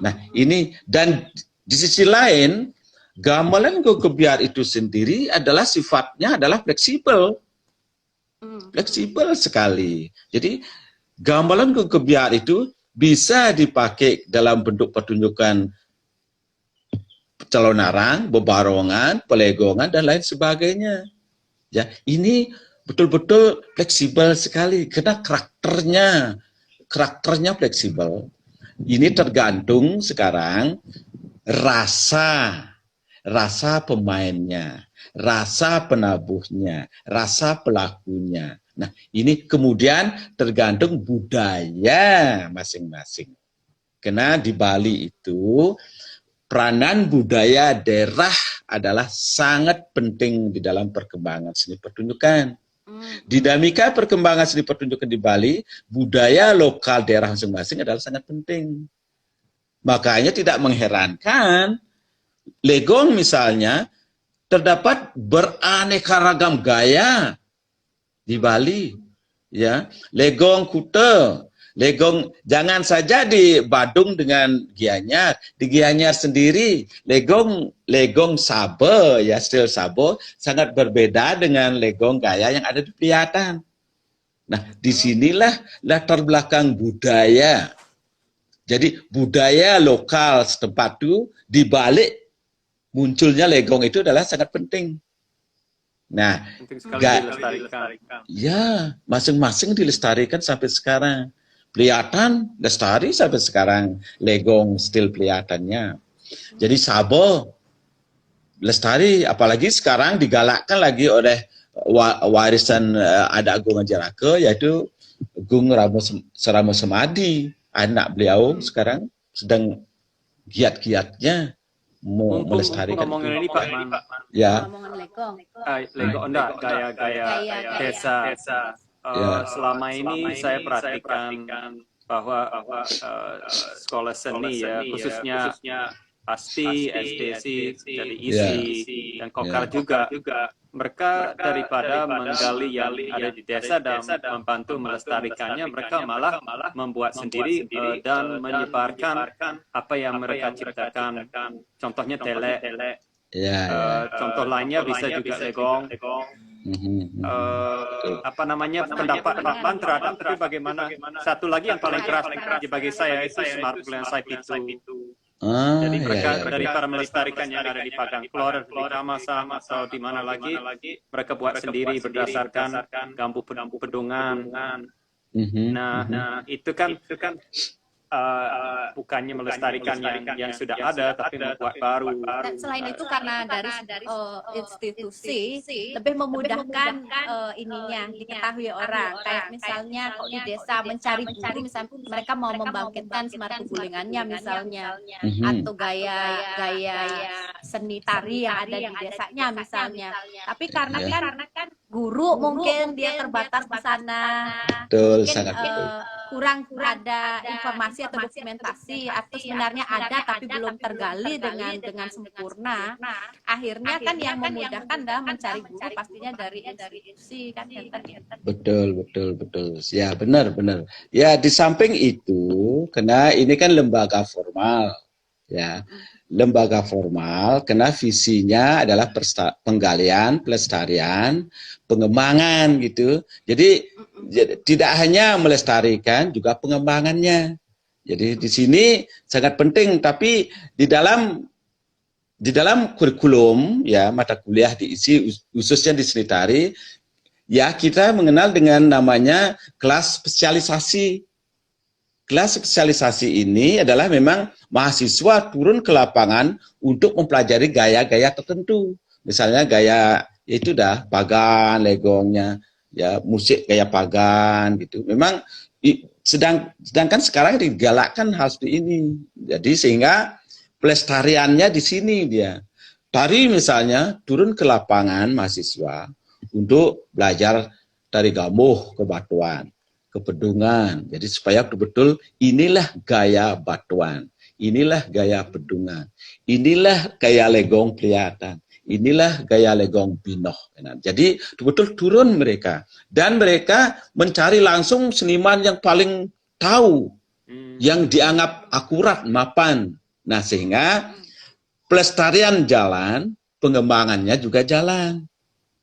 Nah, ini, dan di sisi lain gamelan gong kebiar itu sendiri adalah sifatnya adalah fleksibel. Fleksibel sekali. Jadi gamelan gong kebiar itu bisa dipakai dalam bentuk pertunjukan calonarang, bebarongan, pelegongan, dan lain sebagainya. Ya, ini betul-betul fleksibel sekali karena karakternya fleksibel. Ini tergantung sekarang rasa pemainnya, rasa penabuhnya, rasa pelakunya. Nah, ini kemudian tergantung budaya masing-masing. Karena di Bali itu peranan budaya daerah adalah sangat penting di dalam perkembangan seni pertunjukan. Dinamika perkembangan seni pertunjukan di Bali, budaya lokal daerah masing-masing adalah sangat penting. Makanya tidak mengherankan, Legong misalnya, terdapat beraneka ragam gaya di Bali. Ya, Legong Kuta, Legong jangan saja di Badung dengan Gianyar, di Gianyar sendiri Legong Sabo ya, stil Sabo sangat berbeda dengan Legong gaya yang ada di Pliatan. Nah, disinilah latar belakang budaya. Jadi budaya lokal setempat itu dibalik munculnya Legong itu adalah sangat penting. Nah, ya masing-masing dilestarikan sampai sekarang. Pliatan lestari sampai sekarang, Legong stil Pliatannya. Jadi Sabo lestari, apalagi sekarang digalakkan lagi oleh warisan adat Agung Majalaka, yaitu Gung Ramo Semadi, anak beliau sekarang sedang giat-giatnya melestarikan. Ngomongin ini Pak Man. Ya. Legong enggak, gaya desa. Selama ini saya perhatikan bahwa sekolah seni ya, khususnya pasti SDC, jadi ISI, dan Kokar juga, mereka daripada menggali yang ada di desa dan membantu melestarikannya, mereka malah membuat sendiri dan menyebarkan apa yang mereka ciptakan. Contohnya telek. Contoh lainnya bisa juga Legong. Apa namanya, pendapat Pak Man terhadap, tapi bagaimana satu lagi yang paling keras bagi saya itu Semar Bulan Saip itu. Jadi mereka daripada melestarikan yang ada di Pagang Klor, di Kamasam atau di mana lagi, mereka buat sendiri berdasarkan gambu pedungan. Nah, itu kan bukannya melestarikan yang sudah ada, tapi membuat baru. Dan selain itu karena dari institusi lebih memudahkan ininya diketahui orang. Kayak misalnya kalau di desa mencari guru, misalnya mereka mau membangkitkan Semar Kugulingannya misalnya, atau gaya seni tari yang ada di desanya misalnya. Tapi karena kan guru mungkin dia terbatas di sana, mungkin kurang ada informasi atau dokumentasi, atau sebenarnya ada tapi belum tergali dengan sempurna. Akhirnya kan yang memudahkan adalah mencari guru pastinya dari institusi kan. Betul. Ya, benar. Ya, di samping itu, karena ini kan lembaga formal, ya. Lembaga formal, karena visinya adalah penggalian, pelestarian, pengembangan gitu. Jadi tidak hanya melestarikan, juga pengembangannya. Jadi di sini sangat penting, tapi di dalam kurikulum ya, mata kuliah diisi khususnya di seni tari, ya kita mengenal dengan namanya kelas spesialisasi. Kelas spesialisasi ini adalah memang mahasiswa turun ke lapangan untuk mempelajari gaya-gaya tertentu. Misalnya gaya itu dah Pagan, Legongnya, ya musik gaya Pagan gitu. Memang sedangkan sekarang digalakkan hal seperti ini. Jadi sehingga pelestariannya di sini dia. Tari misalnya turun ke lapangan mahasiswa untuk belajar tari gamuh ke batuan, ke pedungan. Jadi supaya betul-betul inilah gaya batuan, inilah gaya pedungan, inilah gaya Legong Pliatan, inilah gaya Legong Binoh. Jadi betul-betul turun mereka. Dan mereka mencari langsung seniman yang paling tahu, yang dianggap akurat, mapan. Nah, sehingga pelestarian jalan, pengembangannya juga jalan.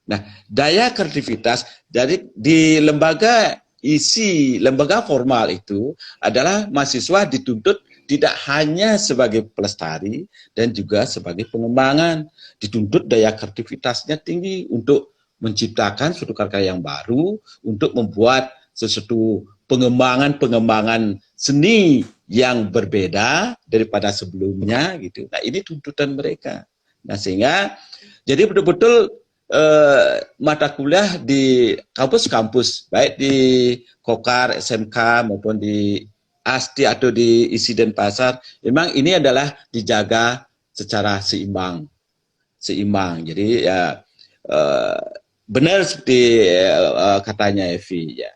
Nah, daya kreativitas dari di lembaga isi lembaga formal itu adalah mahasiswa dituntut tidak hanya sebagai pelestari dan juga sebagai pengembangan, dituntut daya kreativitasnya tinggi untuk menciptakan suatu karya yang baru, untuk membuat sesuatu pengembangan seni yang berbeda daripada sebelumnya gitu. Nah, ini tuntutan mereka. Nah, sehingga jadi betul-betul mata kuliah di kampus-kampus, baik di Kokar, SMK maupun di ASTI atau di ISI Denpasar, memang ini adalah dijaga secara seimbang. Jadi ya benar seperti katanya Evi ya.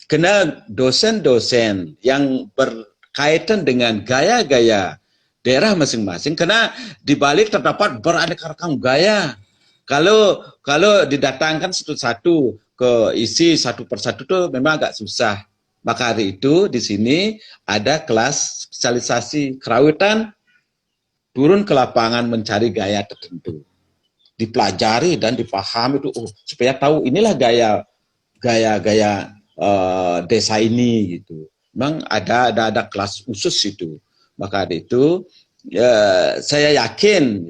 Karena dosen-dosen yang berkaitan dengan gaya-gaya daerah masing-masing, karena di Bali terdapat beraneka ragam gaya. Kalau didatangkan satu-satu ke isi satu persatu itu memang agak susah. Maka hari itu di sini ada kelas spesialisasi kerawitan, turun ke lapangan mencari gaya tertentu, dipelajari dan dipahami itu, supaya tahu inilah gaya desa ini gitu. Memang ada kelas khusus itu. Maka itu saya yakin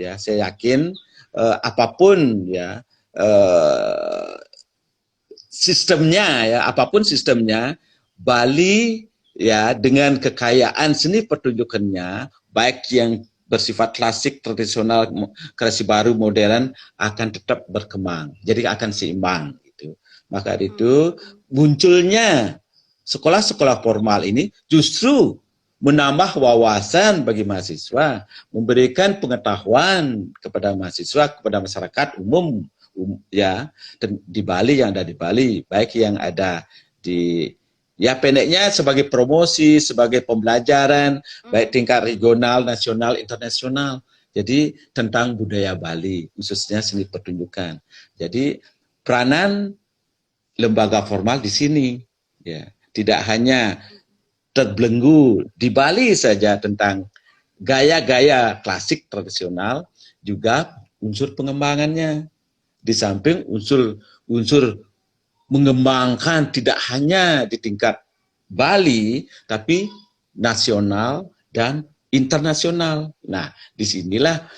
apapun ya apapun sistemnya, Bali ya dengan kekayaan seni pertunjukannya, baik yang bersifat klasik, tradisional, kreasi baru, modern, akan tetap berkembang. Jadi akan seimbang gitu. Maka itu munculnya sekolah-sekolah formal ini justru menambah wawasan bagi mahasiswa, memberikan pengetahuan kepada mahasiswa, kepada masyarakat umum ya, dan di Bali, yang ada di Bali, baik yang ada di pendeknya sebagai promosi, sebagai pembelajaran, baik tingkat regional, nasional, internasional. Jadi tentang budaya Bali, khususnya seni pertunjukan. Jadi peranan lembaga formal di sini, ya, tidak hanya terbelenggu di Bali saja tentang gaya-gaya klasik tradisional, juga unsur pengembangannya. Di samping unsur mengembangkan tidak hanya di tingkat Bali, tapi nasional dan internasional. Nah, inilah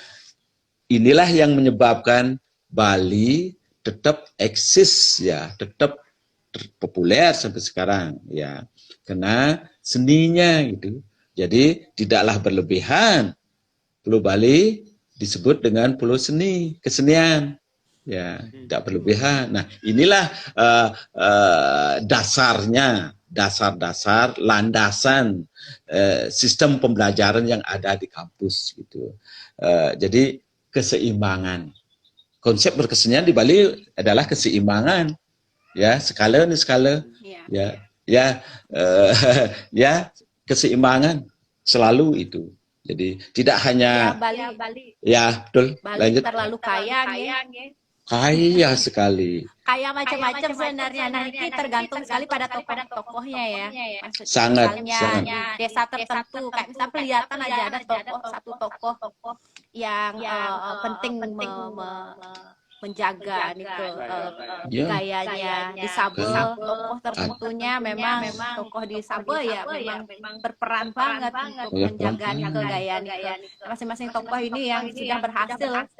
yang menyebabkan Bali tetap eksis ya, tetap populer sampai sekarang ya, karena seninya gitu. Jadi tidaklah berlebihan. Pulau Bali disebut dengan pulau seni, kesenian. Ya, tidak berlebihan. Nah, inilah dasar-dasar, landasan sistem pembelajaran yang ada di kampus gitu. Jadi keseimbangan. Konsep berkesenian di Bali adalah keseimbangan. Ya, skala, ya keseimbangan selalu itu. Jadi tidak hanya Bali. Ya, betul. Bali Lanjut. terlalu kaya nih. Kaya sekali. Kaya macam-macam sebenarnya. Nah, ini tergantung sekali pada tokoh-tokohnya ya. Maksudnya Sangat. misalnya desa tertentu, kayak misalnya kelihatan aja ada satu tokoh yang penting menjaga gitu gayanya. Disabel, tokoh tertentunya memang tokoh disabel ya memang berperan banget untuk menjaga gitu gaya gitu. Masing-masing tokoh ini yang sudah berhasil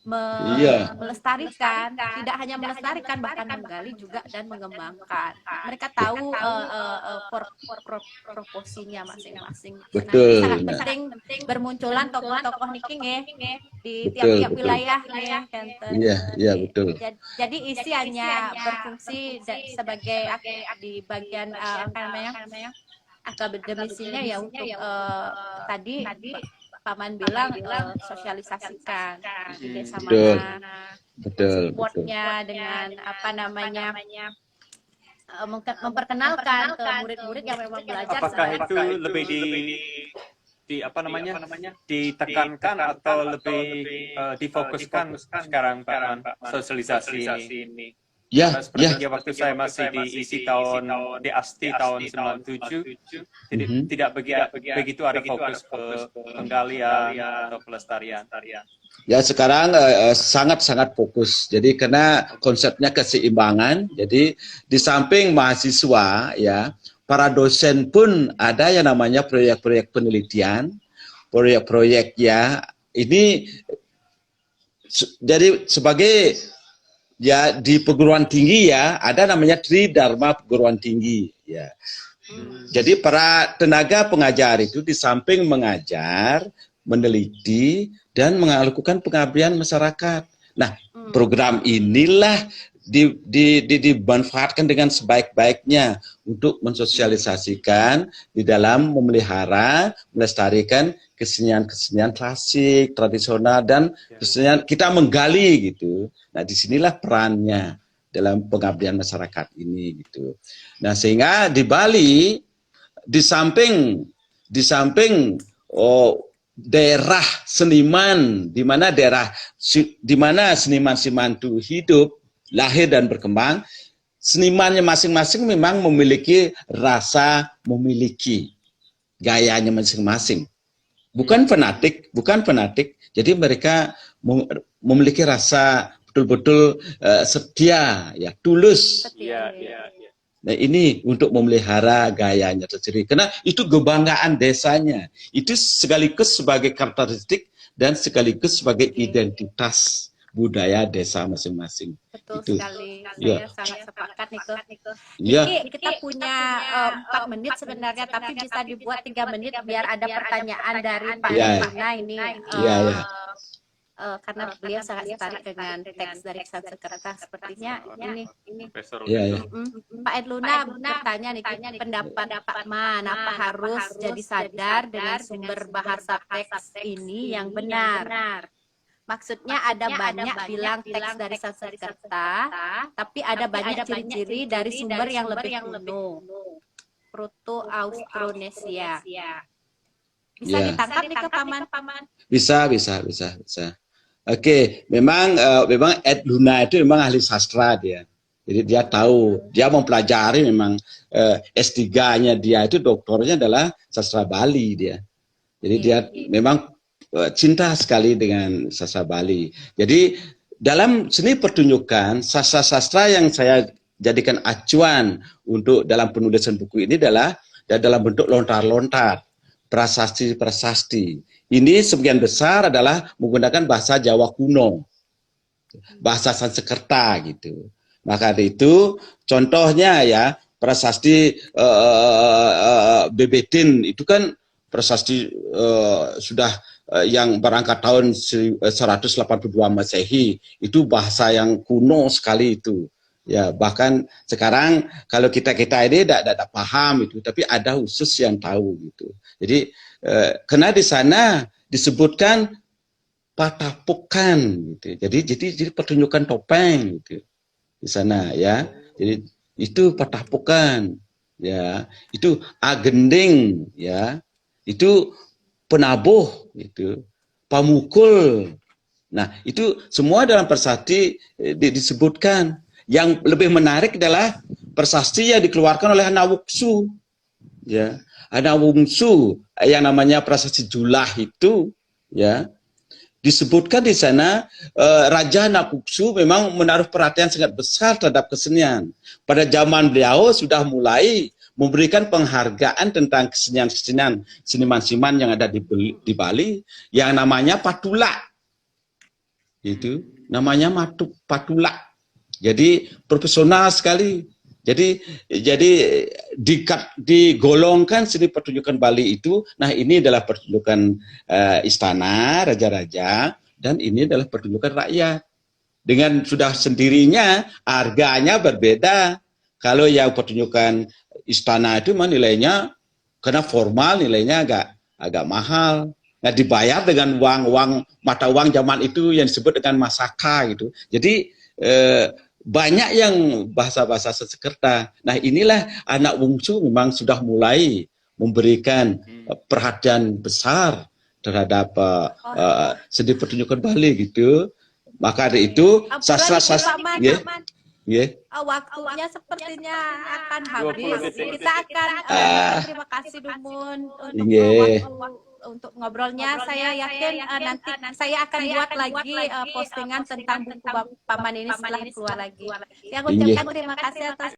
melestarikan, tidak hanya melestarikan, bahkan menggali juga dan mengembangkan. Mereka tahu proporsinya masing-masing. Betul. Sangat penting bermunculan tokoh-tokoh niking ya di tiap-tiap wilayah ya. Iya, betul. Jadi isi hanya berfungsi sebagai di bagian akademisinya ya untuk tadi Paman bilang sosialisasikan di desa mana, supportnya dengan memperkenalkan ke murid-murid yang memang belajar. Apakah itu lebih ditekankan atau lebih difokuskan sekarang Pak Man, sosialisasi ini? Ya, Karena ya. sepertinya waktu saya masih di ASTI tahun 97, tidak begitu ada fokus ke penggalian atau pelestarian. Ya, sekarang sangat-sangat fokus. Jadi karena konsepnya keseimbangan. Jadi di samping mahasiswa ya, para dosen pun ada yang namanya proyek-proyek penelitian, proyek-proyek ya. Ini jadi sebagai ya di perguruan tinggi ya ada namanya Tridharma perguruan tinggi ya. Jadi para tenaga pengajar itu di samping mengajar, meneliti dan melakukan pengabdian masyarakat. Nah, program inilah dimanfaatkan dengan sebaik-baiknya untuk mensosialisasikan di dalam memelihara, melestarikan kesenian-kesenian klasik, tradisional, dan kesenian kita menggali gitu. Nah, disinilah perannya dalam pengabdian masyarakat ini gitu. Nah, sehingga di Bali di samping daerah seniman, di mana seniman-seniman itu hidup, lahir dan berkembang, senimannya masing-masing memang memiliki rasa, memiliki gayanya masing-masing. Bukan fanatik. Jadi mereka memiliki rasa betul-betul setia, ya, tulus. Iya. Nah, ini untuk memelihara gayanya sendiri. Karena itu kebanggaan desanya. Itu sekaligus sebagai karakteristik dan sekaligus sebagai identitas budaya desa masing-masing. Betul Itu. sekali. Ya. Saya sangat sepakat Niko. Ya. Kita punya 4 menit sebenarnya, tapi bisa dibuat 3 menit biar ada pertanyaan dari Pak Luna ini. Karena beliau sangat tertarik dengan teks dari Sanskerta. Sepertinya ini. Pak Edluna bertanya nih, pendapat Pak Man, apa harus jadi sadar dengan sumber bahasa teks ini yang benar? Maksudnya ada banyak bilang teks dari Sanskerta, tapi ada banyak ciri-ciri dari sumber yang lebih kuno, Proto-Austronesia. Bisa ditangkap nih ke Paman? Bisa. Oke, memang Ed Luna itu memang ahli sastra dia. Jadi dia tahu, dia mempelajari memang S3-nya dia itu doktornya adalah sastra Bali dia. Jadi dia memang cinta sekali dengan sastra Bali. Jadi dalam seni pertunjukan, sastra-sastra yang saya jadikan acuan untuk dalam penulisan buku ini adalah dalam bentuk lontar-lontar, prasasti-prasasti. Ini sebagian besar adalah menggunakan bahasa Jawa kuno, bahasa Sanskerta gitu. Maka itu contohnya ya prasasti Bebetin itu kan prasasti sudah yang berangkat tahun 182 Masehi, itu bahasa yang kuno sekali itu. Ya, bahkan sekarang kalau kita ini tidak paham itu, tapi ada khusus yang tahu gitu. Jadi karena di sana disebutkan patapukan gitu. Jadi pertunjukan topeng gitu di sana ya. Jadi itu patapukan ya, itu agending ya. Itu penabuh itu, pamukul. Nah, itu semua dalam prasasti disebutkan. Yang lebih menarik adalah prasasti yang dikeluarkan oleh Hanawungsu. Ya, Hanawungsu yang namanya prasasti Julah itu ya. Disebutkan di sana Raja Hanawungsu memang menaruh perhatian sangat besar terhadap kesenian. Pada zaman beliau sudah mulai memberikan penghargaan tentang kesenian-kesenian seniman-seniman yang ada di Bali yang namanya patula. Itu namanya patula. Jadi profesional sekali. Jadi digolongkan seni pertunjukan Bali itu, nah ini adalah pertunjukan istana, raja-raja, dan ini adalah pertunjukan rakyat. Dengan sudah sendirinya harganya berbeda. Kalau yang pertunjukan istana itu memang nilainya karena formal nilainya agak mahal. Nah, dibayar dengan uang mata uang zaman itu yang disebut dengan masaka gitu. Jadi banyak yang bahasa-bahasa Sanskerta. Nah, inilah Hanawungsu memang sudah mulai memberikan perhatian besar terhadap seni pertunjukan Bali gitu. Maka dari itu sastra-sastra Nggih. Waktunya sepertinya akan 20 habis. detik. Kita akan Ah, terima kasih Dumun untuk nggih. untuk ngobrolnya. Saya yakin nanti saya akan buat lagi postingan tentang buku Paman ini setelah keluar lagi. Saya Nggih. ucapkan terima kasih atas